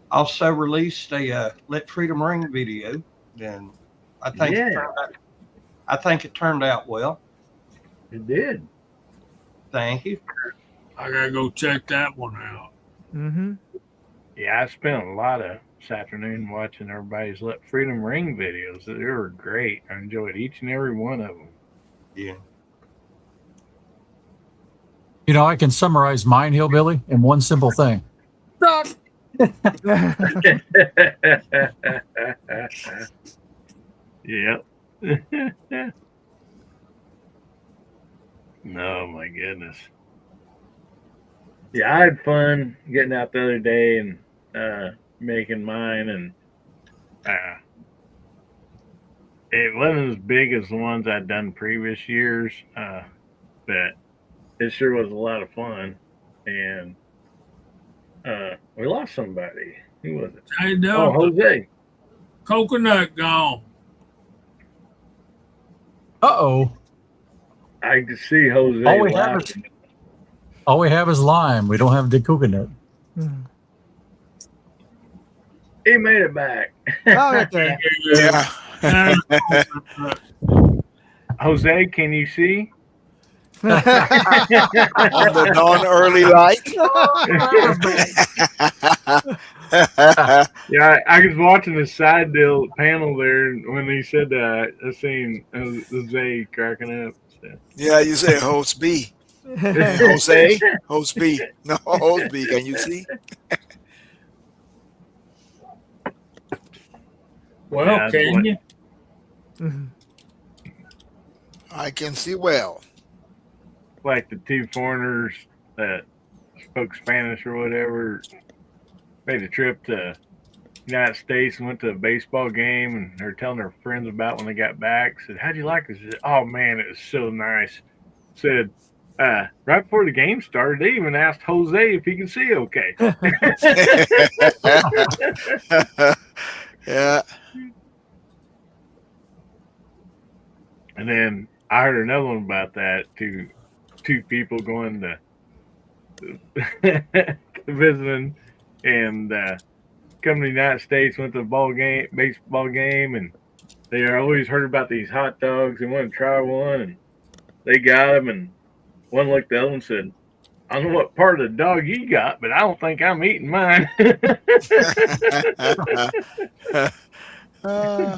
Also released a "Let Freedom Ring" video, and I think it turned out well. It did. Thank you. I gotta go check that one out. Mm-hmm. Yeah, I spent a lot of this afternoon watching everybody's Let Freedom Ring videos. They were great. I enjoyed each and every one of them. Yeah. You know, I can summarize mine, Hillbilly, in one simple thing. Yep. No, my goodness. Yeah, I had fun getting out the other day and making mine, and it wasn't as big as the ones I'd done previous years, but it sure was a lot of fun. And we lost somebody. Who was it? Hey, Oh, no, Jose. coconut gone. Uh-oh. I could see Jose All we have laughing. All we have is lime. We don't have the coconut. He made it back. Oh, okay. Yeah. Jose, can you see? On the non-early light. Yeah, I was watching the side deal panel there and when he said that. I seen Jose cracking up. So. Yeah, you say host B. Jose, host B. No, host B. Can you see? Well, Yeah, can you? Mhm. I can see well. Like the two foreigners that spoke Spanish or whatever made a trip to United States and went to a baseball game, and they're telling their friends about when they got back. Said, "How'd you like it?" Said, "Oh man, it was so nice." Said, right before the game started, they even asked Jose if he can see okay. Yeah. And then I heard another one about that. Two people going to visiting and come to the United States, went to the baseball game, and they always heard about these hot dogs and wanted to try one, and they got them, and one looked at the other one and said, "I don't know what part of the dog you got, but I don't think I'm eating mine." So.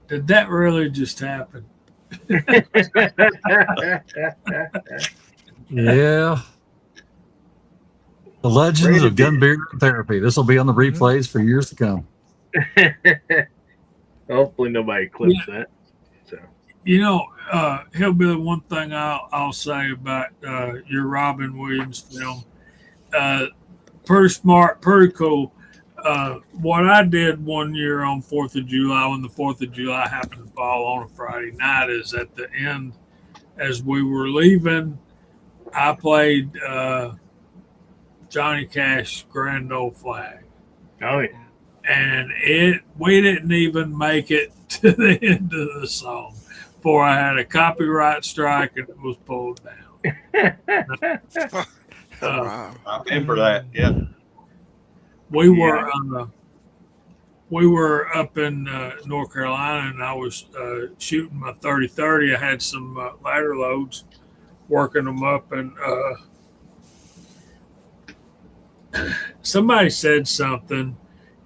Did that really just happen? Yeah. The Legends of Gun Beer Therapy. This will be on the replays for years to come. Hopefully nobody clips that. So. You know, Hillbilly, one thing I'll say about your Robin Williams film, pretty smart, pretty cool. What I did one year on 4th of July, when the 4th of July happened to fall on a Friday night, is at the end, as we were leaving, I played Johnny Cash Grand Old Flag. Oh, yeah. And we didn't even make it to the end of the song before I had a copyright strike and it was pulled down. Wow. I remember that. Yeah. We were up in North Carolina, and I was shooting my 30-30. I had some ladder loads, working them up, and somebody said something,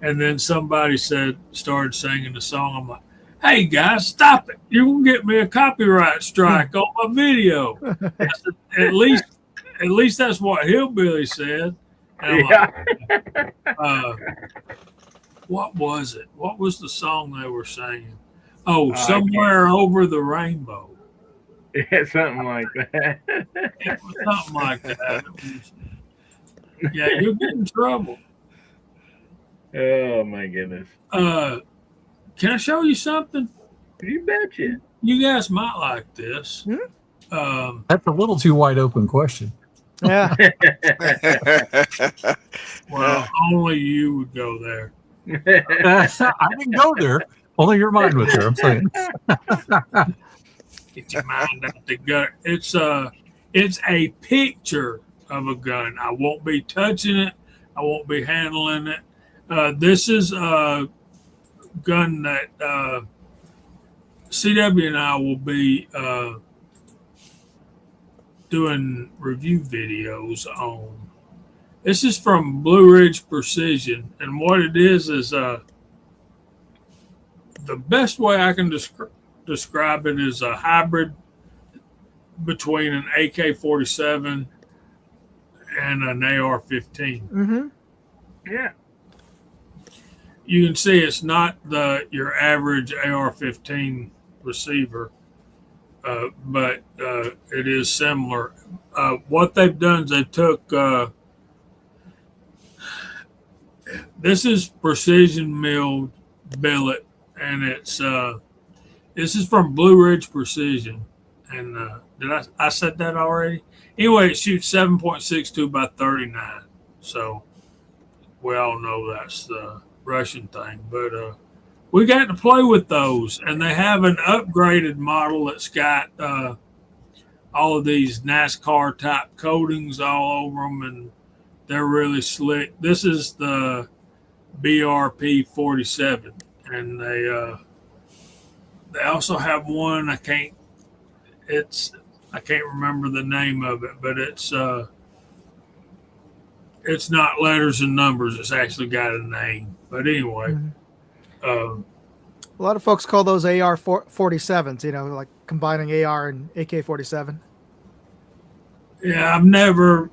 and then somebody started singing the song. I'm like, "Hey guys, stop it! You're gonna get me a copyright strike on my video." I said, at least that's what Hillbilly said. And I'm what was it? What was the song they were singing? Oh, Somewhere Over the Rainbow. Yeah, something like that. It was something like that. Yeah, you'll get in trouble. Oh my goodness. Can I show you something? You betcha. You guys might like this. That's a little too wide open question. Yeah. Well, only you would go there. I didn't go there. Only your mind went there, I'm saying. Get your mind out the gun. It's a picture of a gun. I won't be touching it. I won't be handling it. This is a gun that CW and I will be doing review videos on. This is from Blue Ridge Precision, and what it is the best way I can describe it is a hybrid between an AK-47 and an AR-15. Mm-hmm. Yeah. You can see it's not your average AR-15 receiver, but it is similar. What they've done is they took this is precision milled billet, and it's this is from Blue Ridge Precision. And did I said that already? Anyway, it shoots 7.62 by 39. So we all know that's the Russian thing, but we got to play with those, and they have an upgraded model that's got all of these NASCAR type coatings all over them, and they're really slick. This is the BRP 47, and they also have one. I can't remember the name of it, but it's not letters and numbers. It's actually got a name. But anyway, a lot of folks call those AR 47s. You know, like combining AR and AK-47. Yeah, I've never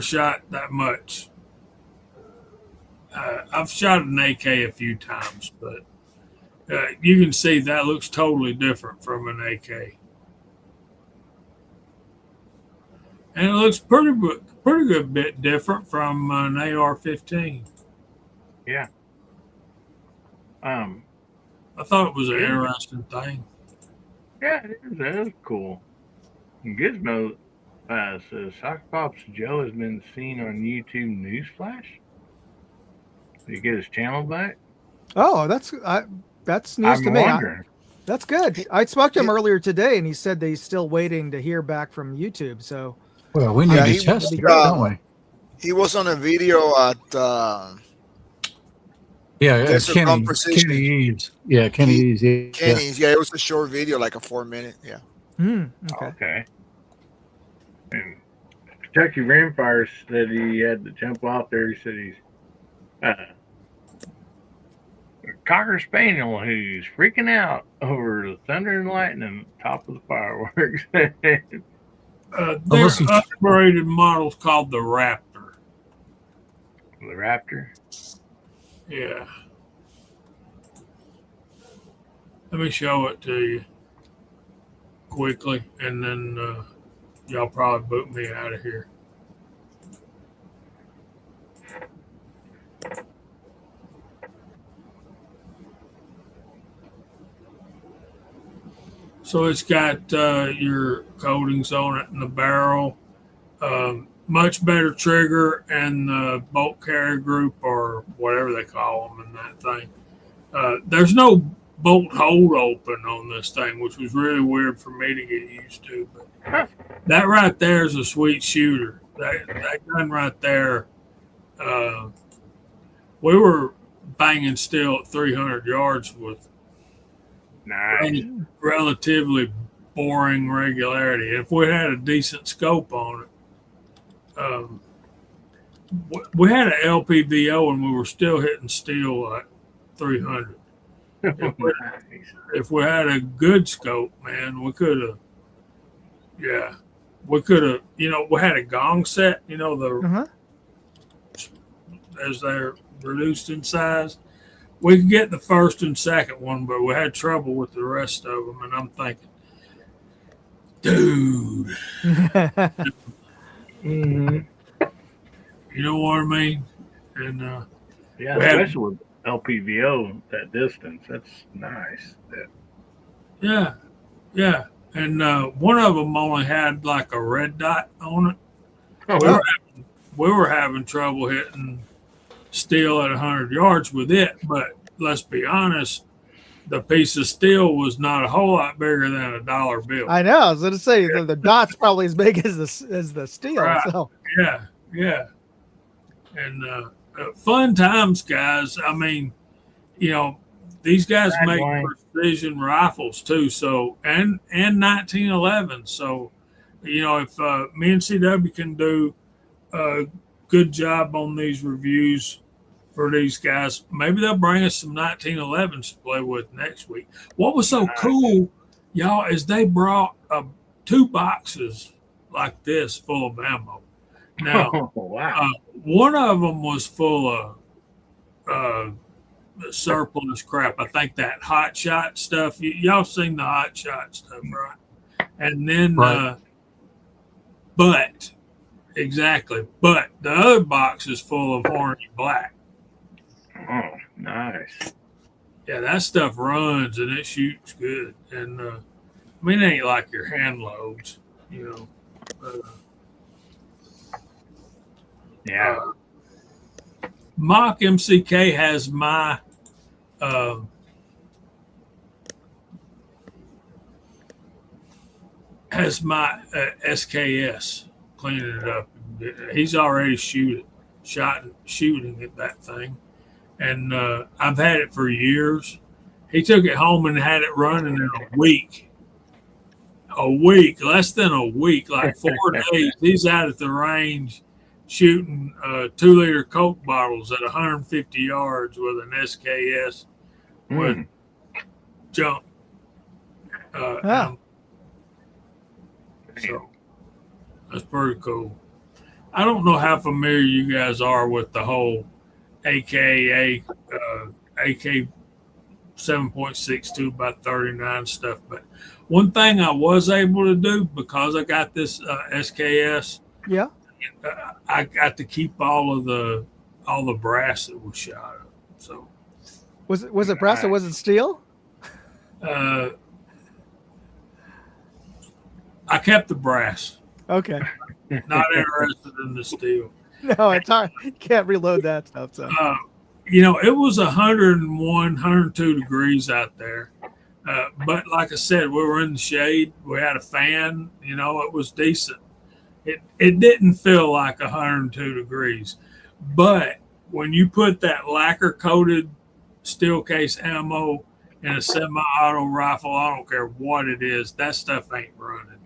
shot that much. I've shot an AK a few times, but you can see that looks totally different from an AK. And it looks pretty good bit different from an AR-15. Yeah. I thought it was an interesting thing. Yeah, it is. That is cool. Gizmo says Sock Pops Joe has been seen on YouTube Newsflash. Did he get his channel back? Oh, that's news to me. That's good. I spoke to him earlier today, and he said that he's still waiting to hear back from YouTube. So, well, we need to test it, don't we? He was on a video at Kenny Eves. Yeah, Kenny Eves. Yeah. Kenny's. Yeah, it was a short video, like a 4 minute. Yeah. Okay. Kentucky Rimfire said he had to jump out there. He said he's a Cocker Spaniel who's freaking out over the thunder and lightning top of the fireworks. There's upgraded models called the Raptor. The Raptor? Yeah. Let me show it to you quickly, and then y'all probably boot me out of here. So it's got your coatings on it in the barrel, much better trigger, and the bolt carrier group, or whatever they call them in that thing. There's no bolt hold open on this thing, which was really weird for me to get used to. But that right there is a sweet shooter. That gun right there, we were banging steel at 300 yards with relatively boring regularity. If we had a decent scope on it, we had an LPVO and we were still hitting steel like 300. If we had a good scope, man, we could have. Yeah, we could have. We had a gong set. As they're reduced in size. We could get the first and second one, but we had trouble with the rest of them. And I'm thinking, dude, you know what I mean? And yeah, especially with LPVO that distance, that's nice. Yeah. And one of them only had like a red dot on it. Oh, we were having trouble hitting steel at 100 yards with it, but let's be honest, the piece of steel was not a whole lot bigger than a dollar bill. I know. I was going to say the dot's probably as big as the steel. Right. So Yeah. And fun times, guys. I mean, these guys make precision rifles too. So and 1911. So if me and CW can do a good job on these reviews for these guys, maybe they'll bring us some 1911s to play with next week. What was so cool, y'all, is they brought 2 boxes like this full of ammo. Now, one of them was full of surplus crap. I think that hot shot stuff. Y'all seen the hot shot stuff, right? And then, but the other box is full of orange black. Oh, nice. Yeah, that stuff runs and it shoots good. And it ain't like your hand loads, Yeah. Mock MCK has my SKS cleaning it up. He's already shooting at that thing, and I've had it for years. He took it home and had it running in a week, less than a week, like 4 days. He's out at the range shooting 2-liter Coke bottles at 150 yards with an SKS with jump. So that's pretty cool. I don't know how familiar you guys are with the whole AKA AK 7.62 by 39 stuff, but one thing I was able to do because I got this SKS, I got to keep all the brass that was shot up. So was it brass or was it steel? I kept the brass. Okay. Not interested in the steel. No, it's hard. You can't reload that stuff. So it was 101, 102 degrees out there. But like I said, we were in the shade. We had a fan. It was decent. It didn't feel like 102 degrees. But when you put that lacquer coated steel case ammo in a semi-auto rifle, I don't care what it is, that stuff ain't running.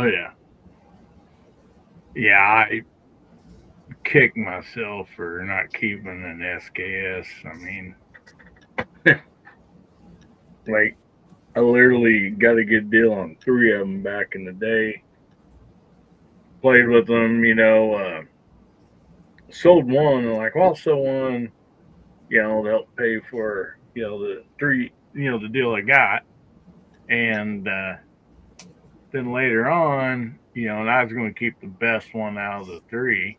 Oh yeah. Yeah, I kick myself for not keeping an SKS. I mean, like, I literally got a good deal on 3 of them back in the day. Played with them, sold one, and like, well, I'll sell one, to help pay for, the 3, the deal I got. And then later on, and I was going to keep the best one out of the 3.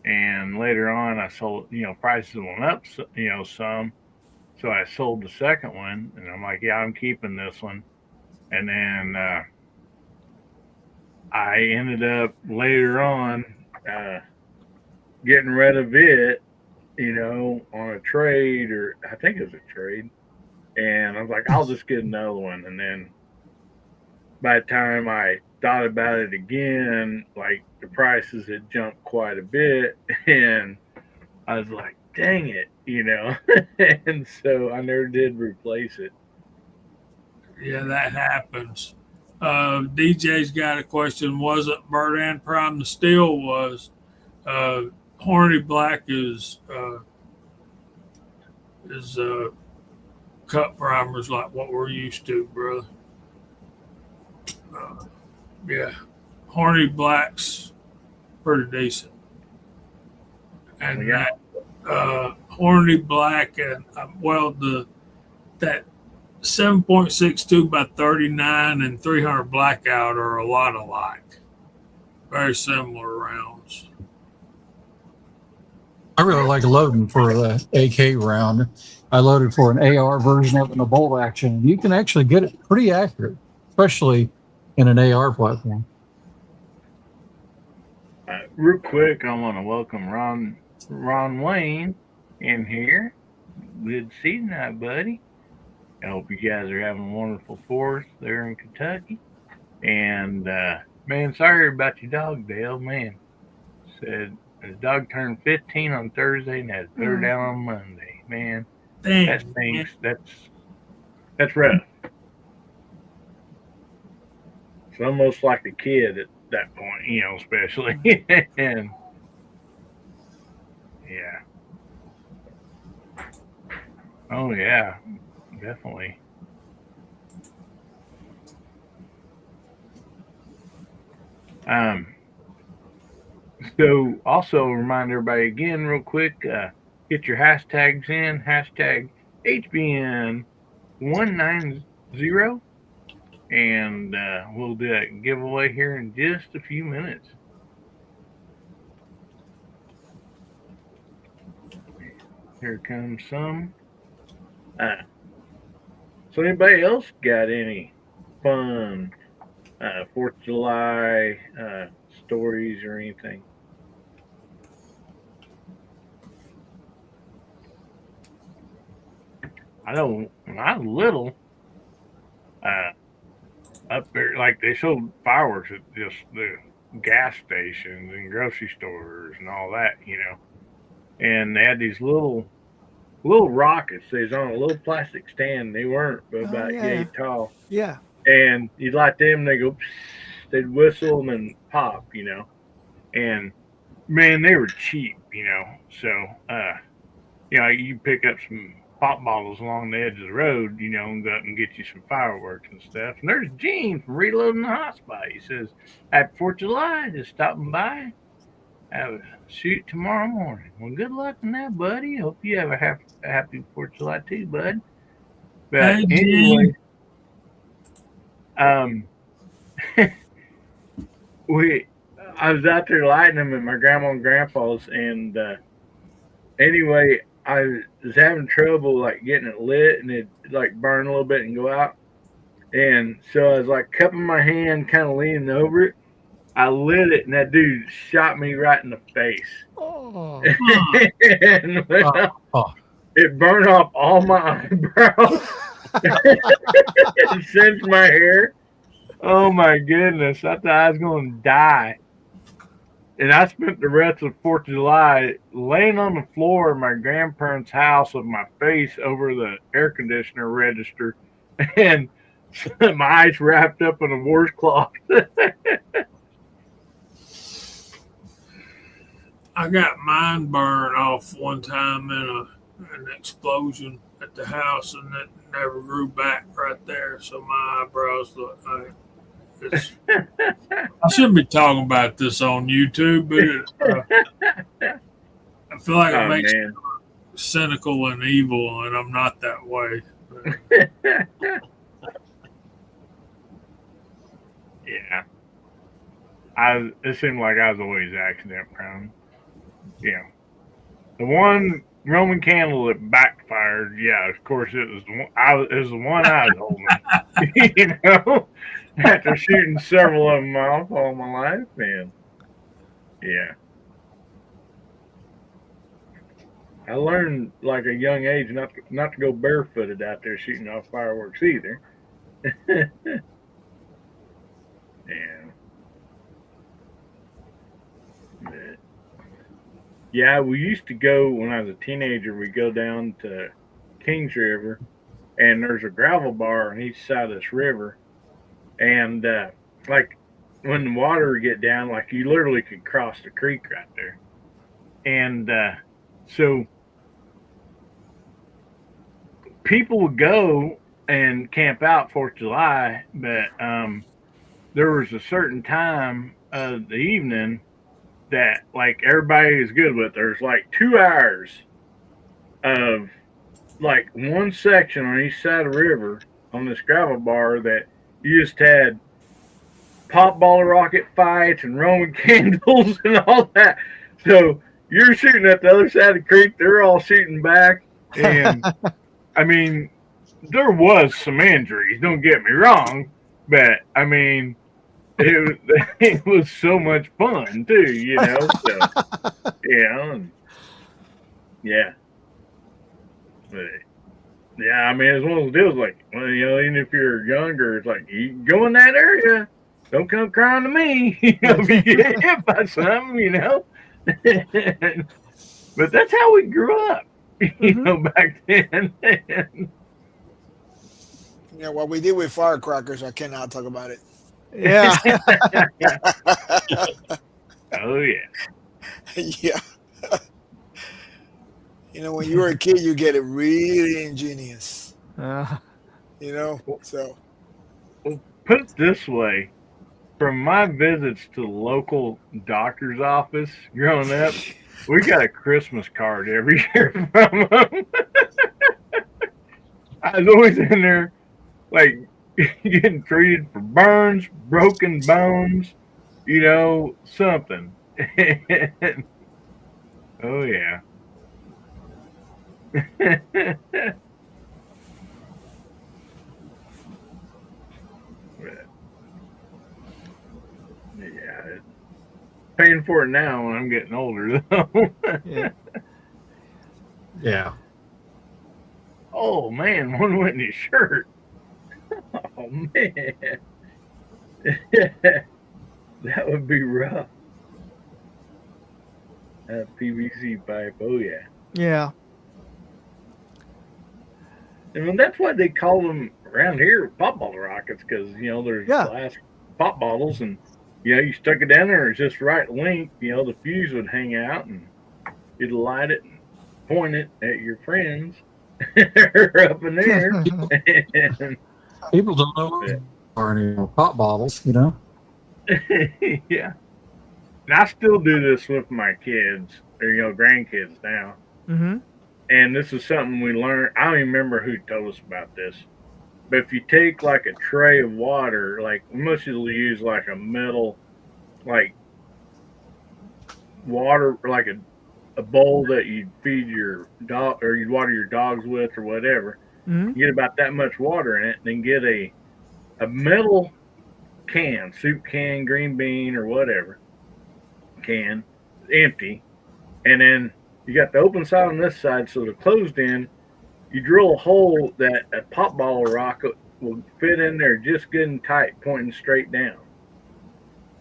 And later on, I sold, prices went up, some. So I sold the second one, and I'm like, yeah, I'm keeping this one. And then I ended up later on getting rid of it, on a trade, or I think it was a trade. And I was like, I'll just get another one. And then by the time I thought about it again, like the prices had jumped quite a bit. And I was like, dang it, and so I never did replace it. Yeah, that happens. DJ's got a question. Wasn't Burt and Prime the steel was? Horny Black is cut primers like what we're used to, brother. Yeah, Horny Black's pretty decent. And Yeah. that Horny Black and that 7.62 by 39 and 300 Blackout are a lot alike. Very similar rounds. I really like loading for the AK round. I loaded for an AR version of it and a bolt action. You can actually get it pretty accurate, especially in an AR platform. Real quick, I want to welcome Ron Wayne in here. Good to see you tonight, buddy. I hope you guys are having a wonderful 4th there in Kentucky. And, man, sorry about your dog, Dale. Man, said his dog turned 15 on Thursday and had to put her down on Monday. Man, that stinks. That's rough. It's almost like a kid at that point, especially. And, yeah. Oh, yeah, definitely. So also remind everybody again real quick, get your hashtags in, hashtag HBN190, and we'll do a giveaway here in just a few minutes. Here comes some. So anybody else got any fun 4th of July stories or anything? I know when I was little, up there, like they sold fireworks at just the gas stations and grocery stores and all that, and they had these little rockets. They was on a little plastic stand. They weren't but about yay tall. Yeah. And you'd light them, they go, they'd whistle and pop, and man, they were cheap, so, you pick up some pop bottles along the edge of the road, and go up and get you some fireworks and stuff. And there's Gene from Reloading the Hotspot. He says, happy 4th of July, just stopping by. Have a shoot tomorrow morning. Well, good luck in that, buddy. Hope you have a happy 4th of July too, bud. But Hey, anyway, I was out there lighting them at my grandma and grandpa's, and anyway, I was having trouble like getting it lit, and it like burn a little bit and go out. And so I was like cupping my hand, kind of leaning over it. I lit it, and that dude shot me right in the face. Oh. And it burned off all my eyebrows and singed my hair. Oh my goodness! I thought I was going to die. And I spent the rest of 4th of July laying on the floor of my grandparents' house with my face over the air conditioner register. And my eyes wrapped up in a washcloth. I got mine burned off one time in an explosion at the house, and it never grew back right there. So my eyebrows look like it's. I shouldn't be talking about this on YouTube, but I feel like it makes me cynical and evil, and I'm not that way. Yeah. It seemed like I was always accident prone. Yeah. The one Roman candle that backfired, yeah, of course it was the one I was holding. You know? After shooting several of them off all my life, man. Yeah. I learned like a young age not to go barefooted out there shooting off fireworks either. Yeah. But, yeah, we used to go when I was a teenager. We go down to Kings River, and there's a gravel bar on each side of this river, and like when the water would get down, like you literally could cross the creek right there, and so people would go and camp out 4th of July, but there was a certain time of the evening that like everybody is good with. There's like 2 hours of like one section on each side of the river on this gravel bar that you just had pop ball rocket fights and Roman candles and all that. So you're shooting at the other side of the creek, they're all shooting back, and I mean, there was some injuries, don't get me wrong, but I mean, it was so much fun too, you know. So, yeah. But, yeah, I mean, it's one of those deals. Like, well, you know, even if you're younger, it's like you go in that area, don't come crying to me. You know, if you get hit by something, you know. But that's how we grew up, you know, back then. Yeah, what we did with firecrackers, I cannot talk about it. Yeah. Oh yeah. Yeah. You know, when you were a kid, you get it really ingenious. You know, so. Well, put it this way: from my visits to the local doctor's office growing up, we got a Christmas card every year from them. I was always in there, like, getting treated for burns, broken bones, you know, something. Oh, yeah. Yeah, paying for it now when I'm getting older, though. Yeah. Oh, man, one went in his shirt. Oh, man. That would be rough. PVC pipe, oh, yeah. Yeah. And that's why they call them around here pop bottle rockets, because, you know, there's glass pop bottles, and, you know, you stuck it down there, it's just right length, you know, the fuse would hang out, and you'd light it and point it at your friends up in there. And, people don't know what are any pop bottles, you know? yeah. And I still do this with my kids, or, you know, grandkids now. Mm-hmm. And this is something we learned. I don't even remember who told us about this. But if you take like a tray of water, like we mostly use like a metal, like water, like a bowl that you feed your dog or you water your dogs with or whatever. Mm-hmm. You get about that much water in it, and then get a metal can, soup can, green bean or whatever can, empty, and then you got the open side on this side, so the closed end, you drill a hole that a pop bottle rocket will fit in there just good and tight, pointing straight down.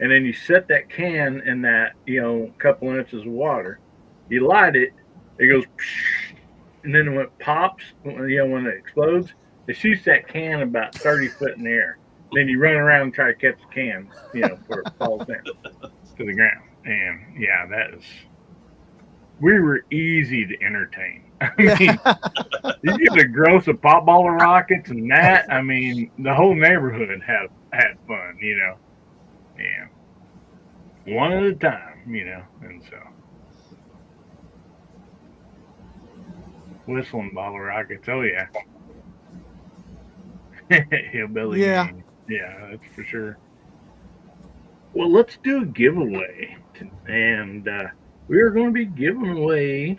And then you set that can in that, you know, couple inches of water. You light it, it goes, and then when it pops, you know, when it explodes, it shoots that can about 30 foot in the air. Then you run around and try to catch the can, before it falls down to the ground. And yeah, we were easy to entertain. I mean, you get a gross of pop ball rockets and that. I mean, the whole neighborhood had fun, and one at a time, and so whistling bottle rockets. Oh yeah, hillbilly. Yeah. Gang. Yeah, that's for sure. Well, let's do a giveaway, and we are going to be giving away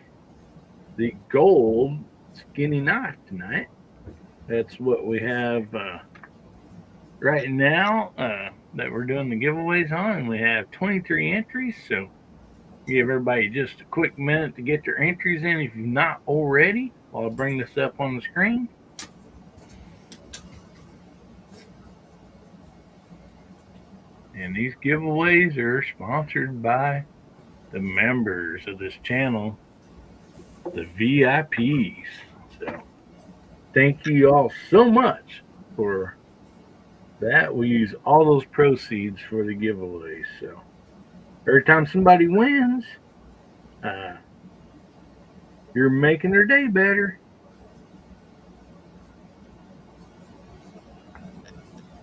the gold skinny knife tonight. That's what we have right now that we're doing the giveaways on, and we have 23 entries. So give everybody just a quick minute to get their entries in if you've not already, while I bring this up on the screen. And these giveaways are sponsored by the members of this channel, the VIPs. So thank you all so much for that. We use all those proceeds for the giveaways. So every time somebody wins, you're making their day better.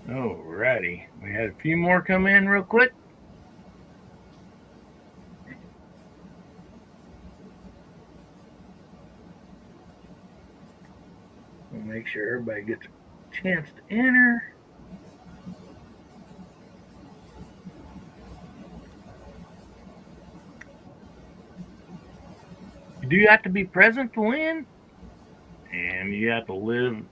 Alrighty. We had a few more come in real quick. We'll make sure everybody gets a chance to enter. You do have to be present to win, and you have to live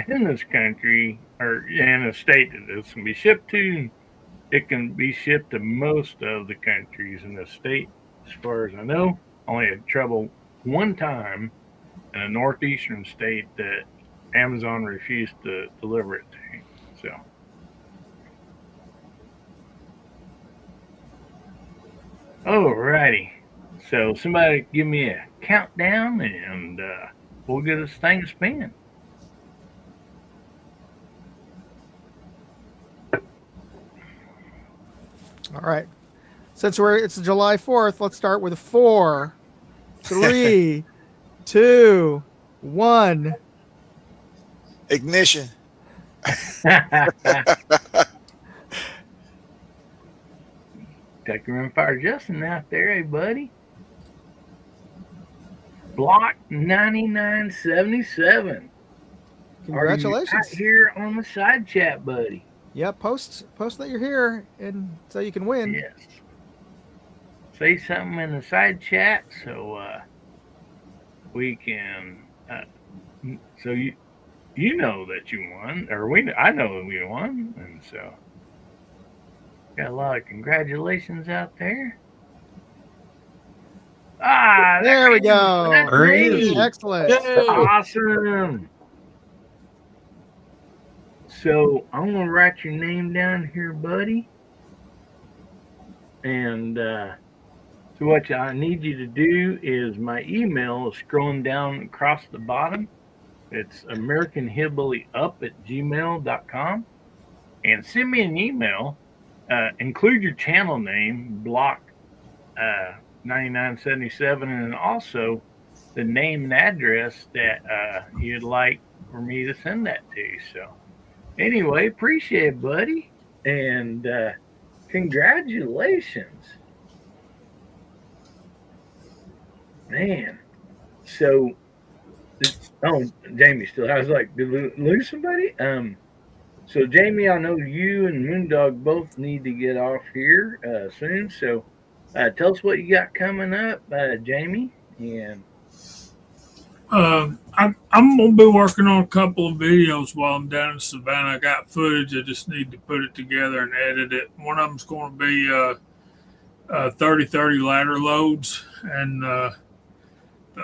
in this country or in a state that this can be shipped to. It can be shipped to most of the countries in the state, as far as I know. Only had trouble one time in a northeastern state that Amazon refused to deliver it to. So alrighty. So somebody give me a countdown and we'll get this thing spinning. All right. Since it's July 4th, let's start with 4, 3, 2, 1. Ignition. Take your fire Justin out there, hey buddy. Block 9977. Congratulations. Are you out here on the side chat, buddy? Yeah, post that you're here, and so you can win. Yes. Say something in the side chat so we can. So you know that you won, or I know that we won, and so got a lot of congratulations out there. There we go. That's great. Excellent. Yay. Awesome. So I'm gonna write your name down here, buddy. And so what I need you to do is my email is scrolling down across the bottom. It's AmericanHillbillyUp@gmail.com. And send me an email. Include your channel name, Block 9977, and also the name and address that you'd like for me to send that to. So anyway, appreciate it, buddy. And congratulations. Man. So, Jamie still. I was like, did we lose somebody? So, Jamie, I know you and Moondog both need to get off here soon. So, tell us what you got coming up, Jamie. And I'm gonna be working on a couple of videos while I'm down in Savannah. I got footage. I just need to put it together and edit it. One of them's going to be 30-30 ladder loads, and the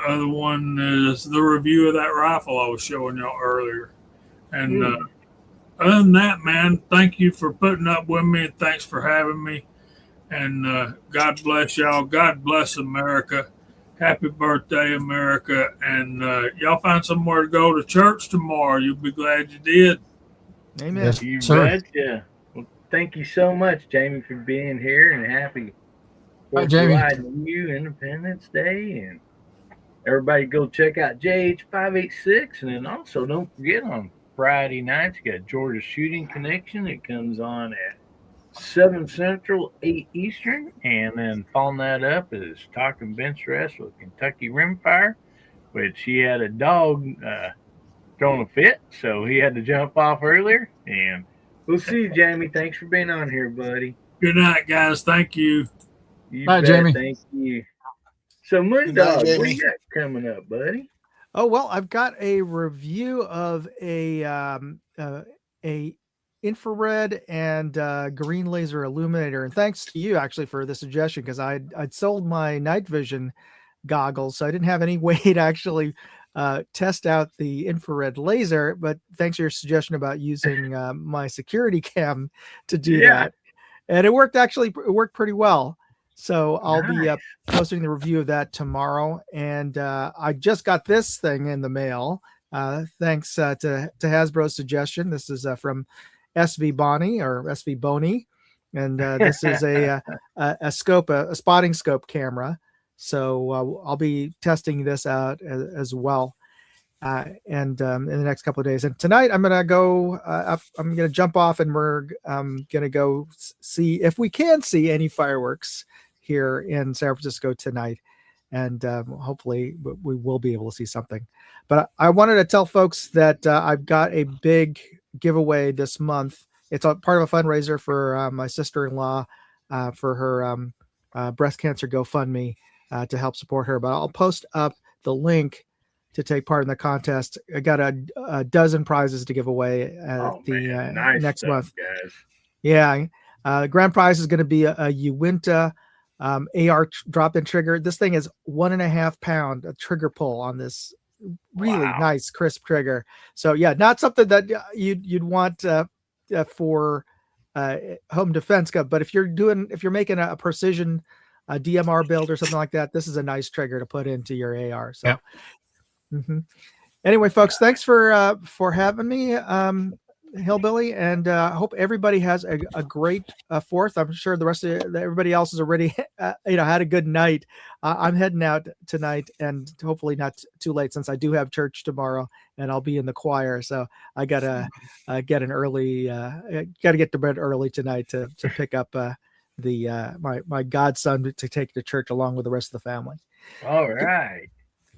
other one is the review of that rifle I was showing y'all earlier. And other than that, man, thank you for putting up with me, and thanks for having me. And God bless y'all. God bless America. Happy birthday, America. And y'all find somewhere to go to church tomorrow. You'll be glad you did. Amen. Yes, You sir. betcha. Well, thank you so much, Jamie, for being here, and happy Bye, 4th of Jamie. July to you, Independence Day, and everybody go check out JH586, and then also don't forget on Friday nights you got Georgia Shooting Connection. It comes on at 7 Central, 8 Eastern, and then following that up is Talking Bench Rest with Kentucky Rimfire, which he had a dog throwing a fit, so he had to jump off earlier. And we'll see you, Jamie. Thanks for being on here, buddy. Good night, guys. Thank you. You Bye, bet. Jamie. Thank you. So, Moondog, night, what Jamie. you got coming up, buddy? Oh well, I've got a review of a infrared and green laser illuminator, and thanks to you actually for the suggestion, because I'd sold my night vision goggles, so I didn't have any way to actually test out the infrared laser. But thanks to your suggestion about using my security cam to do that, and it worked pretty well. So I'll be posting the review of that tomorrow. And I just got this thing in the mail. Thanks to Hasbro's suggestion. This is from SV Bonnie or SV Boney. And this is a scope, a spotting scope camera. So I'll be testing this out as well. And in the next couple of days. And tonight I'm going to go, I'm going to jump off, and we're going to go see if we can see any fireworks here in San Francisco tonight. And hopefully we will be able to see something. But I wanted to tell folks that I've got a big giveaway this month. It's a part of a fundraiser for my sister-in-law for her breast cancer GoFundMe to help support her. But I'll post up the link to take part in the contest. I got a dozen prizes to give away Nice next stuff, month. guys. Yeah. Grand prize is going to be a Uinta AR drop-in trigger. This thing is 1.5 pound a trigger pull on this really nice crisp trigger. So yeah, not something that you'd want for home defense, but if you're making a precision DMR build or something like that, this is a nice trigger to put into your AR. So Anyway, folks, thanks for having me, Hillbilly, and I hope everybody has a great 4th. I'm sure the rest of everybody else has already had a good night. I'm heading out tonight, and hopefully not too late, since I do have church tomorrow and I'll be in the choir. So I gotta get an early gotta get to bed early tonight to pick up my godson to take to church along with the rest of the family. All right.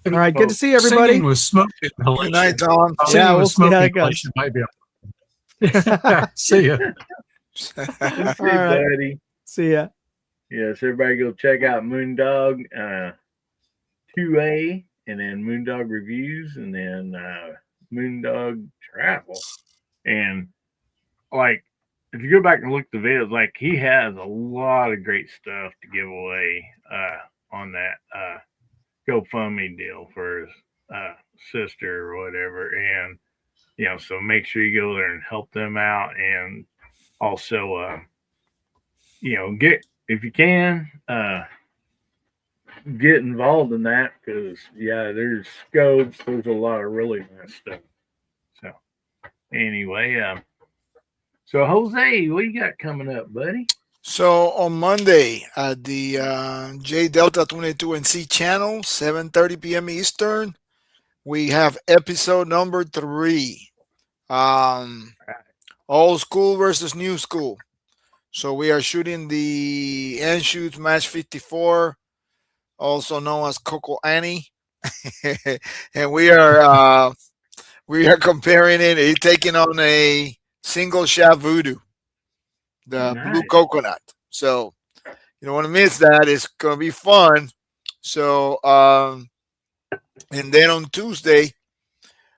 All right, good to see everybody. Singing with smoke inhalation. Good night, Tom. Yeah, we'll see smoke how it goes. inhalation might be See ya. See you, buddy. See ya. Yes, everybody go check out Moondog 2A, and then Moondog Reviews, and then Moondog Travel. And like, if you go back and look at the videos, like, he has a lot of great stuff to give away on that GoFundMe deal for his sister or whatever. And so make sure you go there and help them out, and also get, if you can, get involved in that, because there's scopes, there's a lot of really nice stuff. So anyway, so Jose, what you got coming up, buddy? So on Monday at the J Delta 22NC channel, 7:30 p.m. Eastern, we have episode number 3. Old school versus new school. So we are shooting the Anschutz Match 54, also known as Coco Annie, and we are comparing it, taking on a single shot voodoo, the blue coconut. So you don't want to miss that. It's gonna be fun. So and then on Tuesday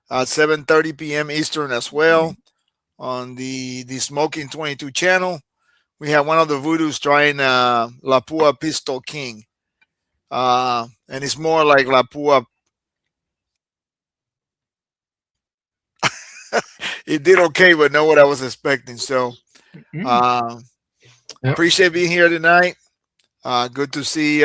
at 7:30 p.m. Eastern as well, on the Smoking 22 channel, we have one of the voodoos trying Lapua Pistol King, and it's more like Lapua. It did okay, but not what I was expecting. So appreciate being here tonight. Good to see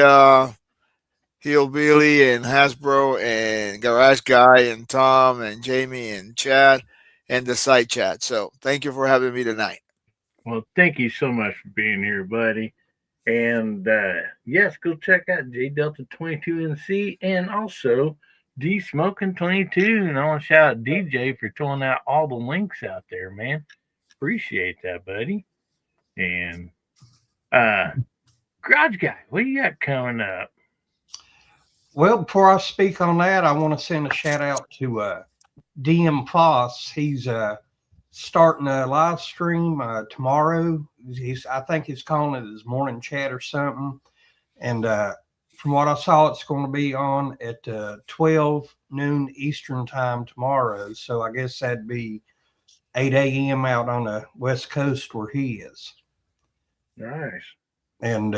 Hillbilly and Hasbro and Garage Guy and Tom and Jamie and Chad and the side chat. So thank you for having me tonight. Well, thank you so much for being here, buddy. And yes, go check out J Delta 22NC and also D Smoking 22. And I want to shout out DJ for throwing out all the links out there, man. Appreciate that, buddy. And Garage Guy, what do you got coming up? Well, before I speak on that, I want to send a shout out to DM Foss. He's starting a live stream tomorrow. I think he's calling it his morning chat or something. And from what I saw, it's going to be on at 12 noon Eastern time tomorrow. So I guess that'd be 8 a.m. out on the West Coast where he is. Nice. And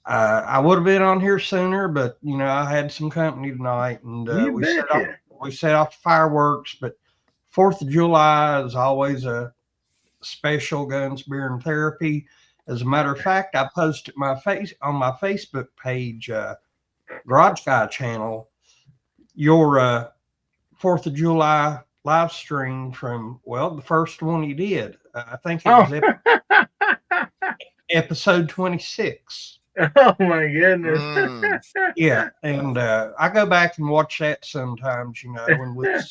I would have been on here sooner, but you know, I had some company tonight, and we set off fireworks. But 4th of July is always a special guns, beer, and therapy. As a matter of fact, I posted on my Facebook page, Garage Guy channel, your 4th of July live stream from, well, the first one you did. I think it was episode 26. Oh my goodness. Yeah, and I go back and watch that sometimes, you know, when we're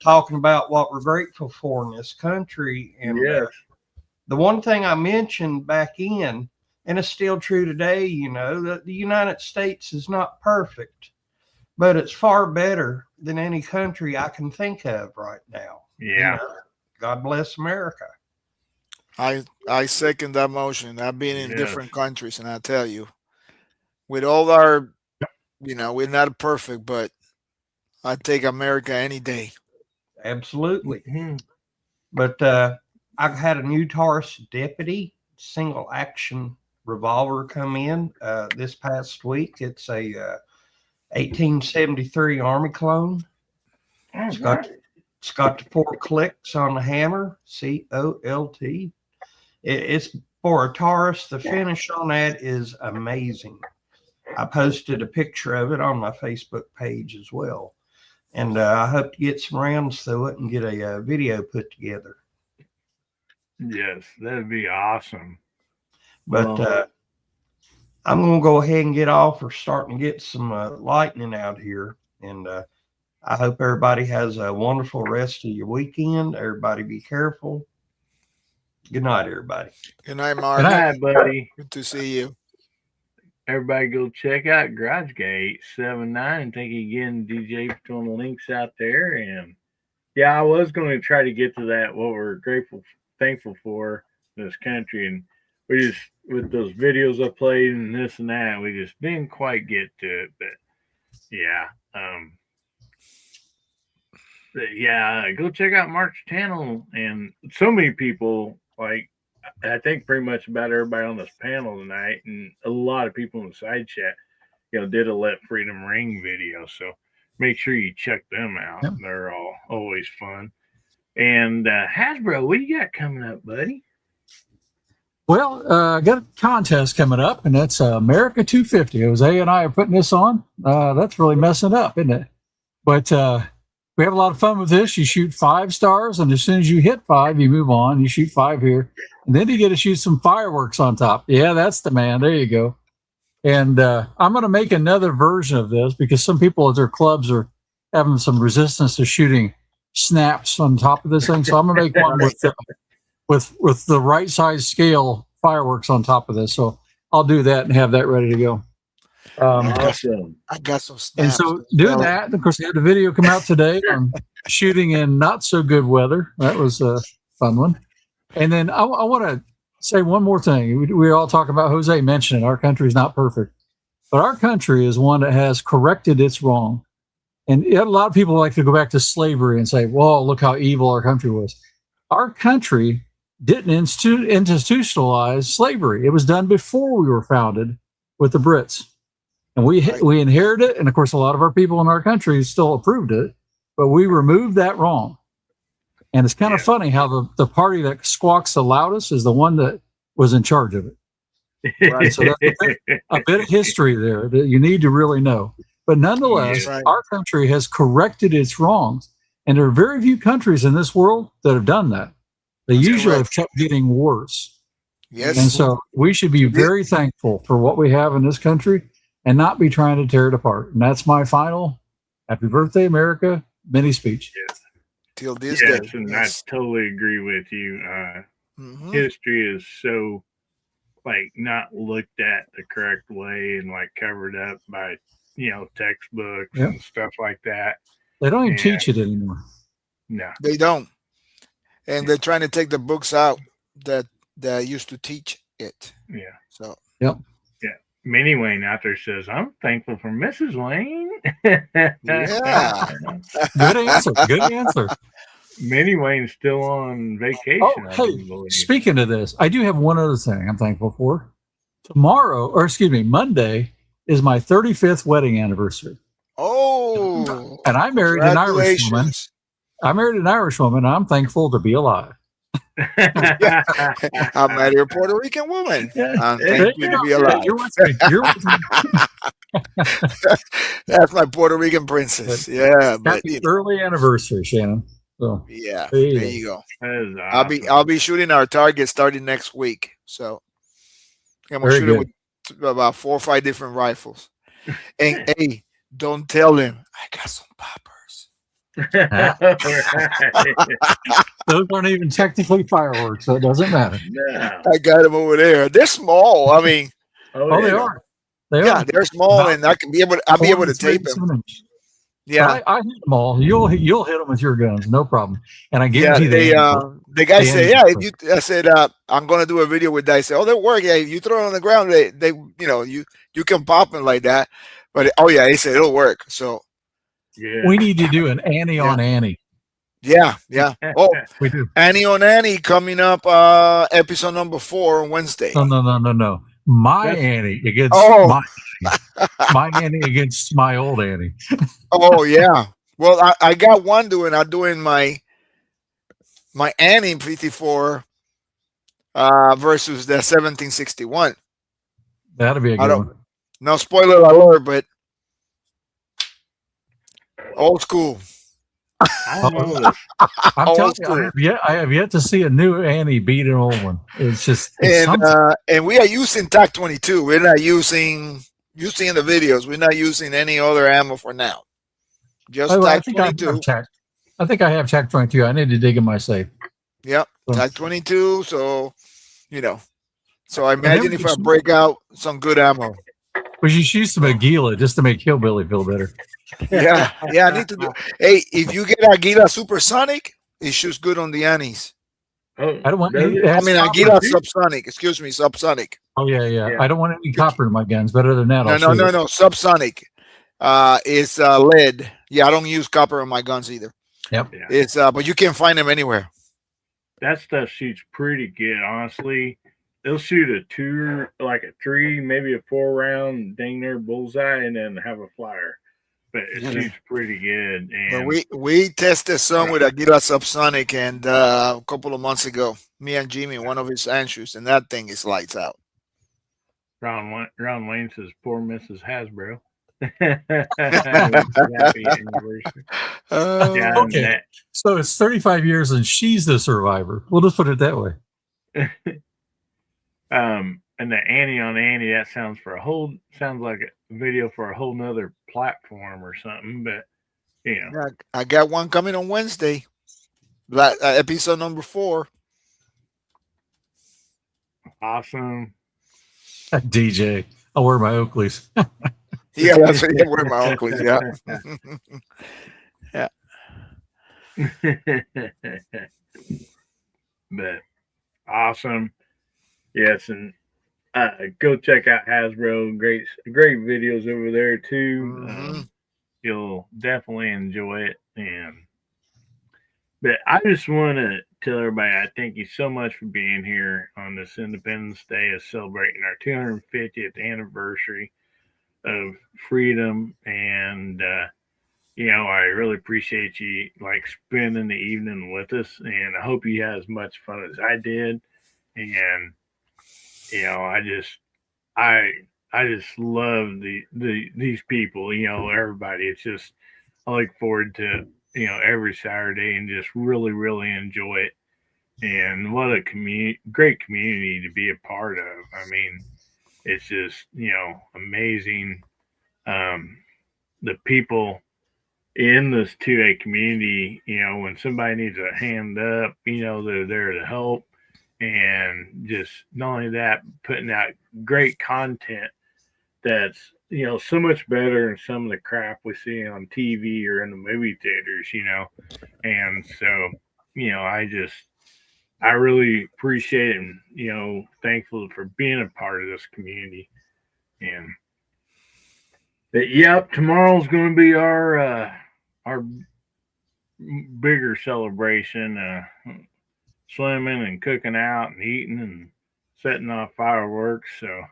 talking about what we're grateful for in this country. And the one thing I mentioned back in, and it's still true today, you know, that the United States is not perfect, but it's far better than any country I can think of right now. Yeah. You know, God bless America. I second that motion. I've been in different countries, and I tell you, with all our, you know, we're not perfect, but I take America any day. Absolutely. But I had a new Taurus Deputy single action revolver come in this past week. It's a 1873 Army clone. It's got the 4 clicks on the hammer, COLT. It's for a Taurus. The finish on that is amazing. I posted a picture of it on my Facebook page as well. And I hope to get some rounds through it and get a video put together. Yes, that'd be awesome. But I'm going to go ahead and get off. We're starting to get some lightning out here. And I hope everybody has a wonderful rest of your weekend. Everybody be careful. Good night, everybody. Good night, Mark. Good night, buddy. Good to see you. Everybody go check out Garage Guy 879. Thank you again, DJ, for throwing the links out there. And yeah, I was going to try to get to that, what we're thankful for in this country. And we just, with those videos I played and this and that, we just didn't quite get to it. But yeah. Go check out Mark's channel. And so many people, like, I think pretty much about everybody on this panel tonight, and a lot of people in the side chat, you know, did a Let Freedom Ring video. So make sure you check them out. Yep. They're always fun. And Hasbro, what do you got coming up, buddy? Well, I got a contest coming up, and that's America 250. Jose and I are putting this on. That's really messing up, isn't it? But we have a lot of fun with this. You shoot 5 stars, and as soon as you hit 5, you move on. You shoot 5 here, and then you get to shoot some fireworks on top. Yeah, that's the man. There you go. And I'm going to make another version of this because some people at their clubs are having some resistance to shooting snaps on top of this thing. So I'm going to make one with the right size scale fireworks on top of this. So I'll do that and have that ready to go. Awesome. I got some snaps. And so doing that, of course, I had the video come out today on shooting in not so good weather. That was a fun one. And then I want to say one more thing. We all talk about, Jose mentioned our country is not perfect, but our country is one that has corrected its wrong. And a lot of people like to go back to slavery and say, "Whoa, look how evil our country was." Our country didn't institutionalize slavery. It was done before we were founded with the Brits. And we inherited it, and of course, a lot of our people in our country still approved it, but we removed that wrong. And it's kind of funny how the party that squawks the loudest is the one that was in charge of it. Right. So that's a bit of history there that you need to really know. But nonetheless, Right. our country has corrected its wrongs. And there are very few countries in this world that have done that. They That's usually correct. have kept getting worse. Yes. And so we should be very thankful for what we have in this country and not be trying to tear it apart. And that's my final happy birthday, America mini speech. Till this Yes, day. and Yes. I totally agree with you. Mhm. History is so like not looked at the correct way and like covered up by textbooks Yeah. and stuff like that. They don't even Yeah. teach it anymore. No. They don't. And they're trying to take the books out that used to teach it. Yeah. So Yep. Minnie Wayne out there says, "I'm thankful for Mrs. Wayne." yeah. Good answer. Good answer. Minnie Wayne's still on vacation. Oh, I hey, believe. speaking of this, I do have one other thing I'm thankful for. Monday is my 35th wedding anniversary. Oh. And I married an Irish woman. Congratulations. I married an Irish woman. And I'm thankful to be alive. I married a Puerto Rican woman. I'm thankful to be alive. You're with me. You're with me. That's my Puerto Rican princess. Yeah, but Happy early anniversary, Shannon. So yeah, there you there go. you go. That is I'll be shooting our target starting next week. So I'm gonna Very shoot good. it with about 4 or 5 different rifles. And hey, don't tell them I got some poppers. Those aren't even technically fireworks, so it doesn't matter. No. I got them over there. They're small. I mean, Oh, they yeah. are. They yeah, are. they're small, About and I'll be able to tape them. 47 inch. Yeah, I hit them all. You'll hit them with your guns, no problem. And I yeah. guarantee The guy the said, end- "Yeah." I said, "I'm gonna do a video with that." I said, "Oh, they work. Yeah, if you throw it on the ground, they you can pop them like that." But oh yeah, he said it'll work. So Yeah. we need to do an Annie on Annie. yeah. Oh, We do. Annie on Annie coming up, episode number 4 on Wednesday. No. My That's- Annie against Oh. my Annie against my old Annie. Oh yeah. Well, I got one I'm doing my Annie 54 versus the 1761. That'll be a I good don't- one. No spoiler alert, but old school. I don't know this. I'm Old telling school. you, I have yet to see a new Annie beat an old one. It's just it's And something. and we are using TAC 22. We're not using you see in the videos. We're not using any other ammo for now. Just Oh, I TAC think I 22. have TAC. I think I have TAC 22. I need to dig in my safe. Yep, So- TAC 22. So So I imagine if I everything's- break out some good ammo. We should use some Aguila just to make Hillbilly feel better. Yeah, I need to do. Hey, if you get Aguila Supersonic, it shoots good on the Annies. Oh, I don't want does any. it? it I has mean, copper, Aguila too. Subsonic. Excuse me, Subsonic. Oh yeah. Yeah. I don't want any copper in my guns, but other than that, I'll shoot it. No. Subsonic. It's lead. Yeah, I don't use copper on my guns either. Yep. Yeah. It's but you can find them anywhere. That stuff shoots pretty good, honestly. They'll shoot a 2, like a 3, maybe a 4 round dang near bullseye, and then have a flyer. But it Yeah. shoots pretty good. But And we tested some with Aguila Subsonic and a couple of months ago. Me and Jimmy, one of his answers, and that thing is lights out. Ron Wayne says, "Poor Mrs. Hasbro." Happy anniversary. Yeah, and Okay. So it's 35 years and she's the survivor. We'll just put it that way. And the Annie on Annie, that sounds like a video for a whole nother platform or something, but Yeah, I got one coming on Wednesday. Episode number 4. awesome. DJ. I'll wear my Oakleys. Yeah, that's what you wear my uncles. Yeah. But awesome. Yes, and go check out Hasbro. Great videos over there too. Mhm. You'll definitely enjoy it. But I just want to tell everybody I thank you so much for being here on this Independence Day of celebrating our 250th anniversary of freedom. And I really appreciate you spending the evening with us, and I hope you had as much fun as I did. And I just love these people, everybody. It's just, I look forward to, every Saturday and just really, really enjoy it. And what a great community to be a part of. I mean, it's just, amazing. The people in this 2A community, when somebody needs a hand up, they're there to help. And just not only that, putting out great content that's, so much better than some of the crap we see on TV or in the movie theaters, And so, I really appreciate it and, thankful for being a part of this community. And but yep, tomorrow's going to be our bigger celebration, swimming and cooking out and eating and setting off fireworks. So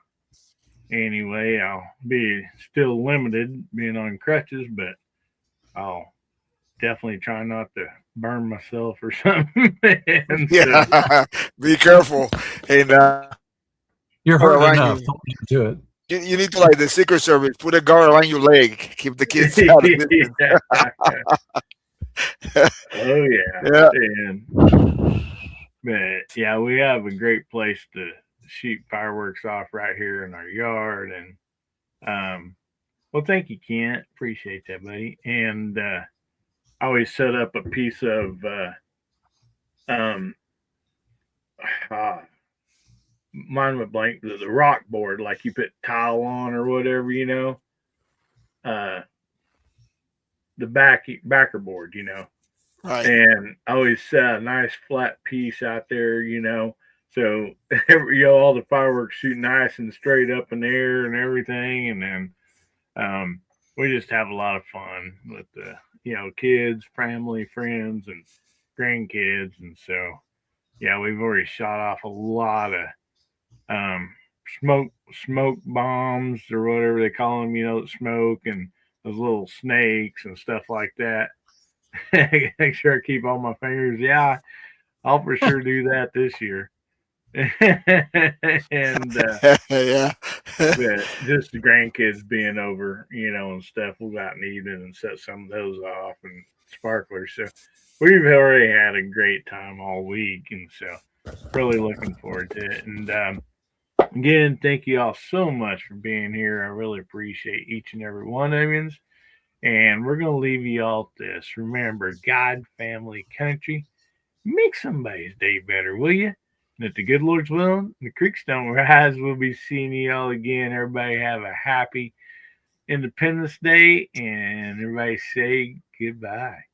anyway, I'll be still limited being on crutches, but I'll definitely try not to burn myself or something. Yeah, be careful. And You're hurt around enough. you. Don't get to it. You need to, like the Secret Service, put a guard around your leg, keep the kids out of it. Oh yeah. Yeah. And, but yeah, we have a great place to shoot fireworks off right here in our yard. And well, thank you, Kent. Appreciate that, buddy. And I always set up a piece of mine would blank the rock board, like you put tile on or whatever, the backer board, Right. and I always set a nice flat piece out there, so all the fireworks shoot nice and straight up in the air and everything, and then we just have a lot of fun with the kids, family, friends, and grandkids, and so yeah, we've already shot off a lot of smoke bombs or whatever they call them, smoke and those little snakes and stuff like that. Make sure I keep all my fingers. Yeah, I'll for sure do that this year. And Yeah. but just the grandkids being over, and stuff, we'll go out and eat it and set some of those off and sparklers. So we've already had a great time all week, and so really looking forward to it. And again, thank you all so much for being here. I really appreciate each and every one of you. And we're going to leave you all with this. Remember, God, family, country, make somebody's day better, will you? And if the good Lord's willing, the creeks don't rise, we'll be seeing you all again. Everybody have a happy Independence Day, and everybody say goodbye.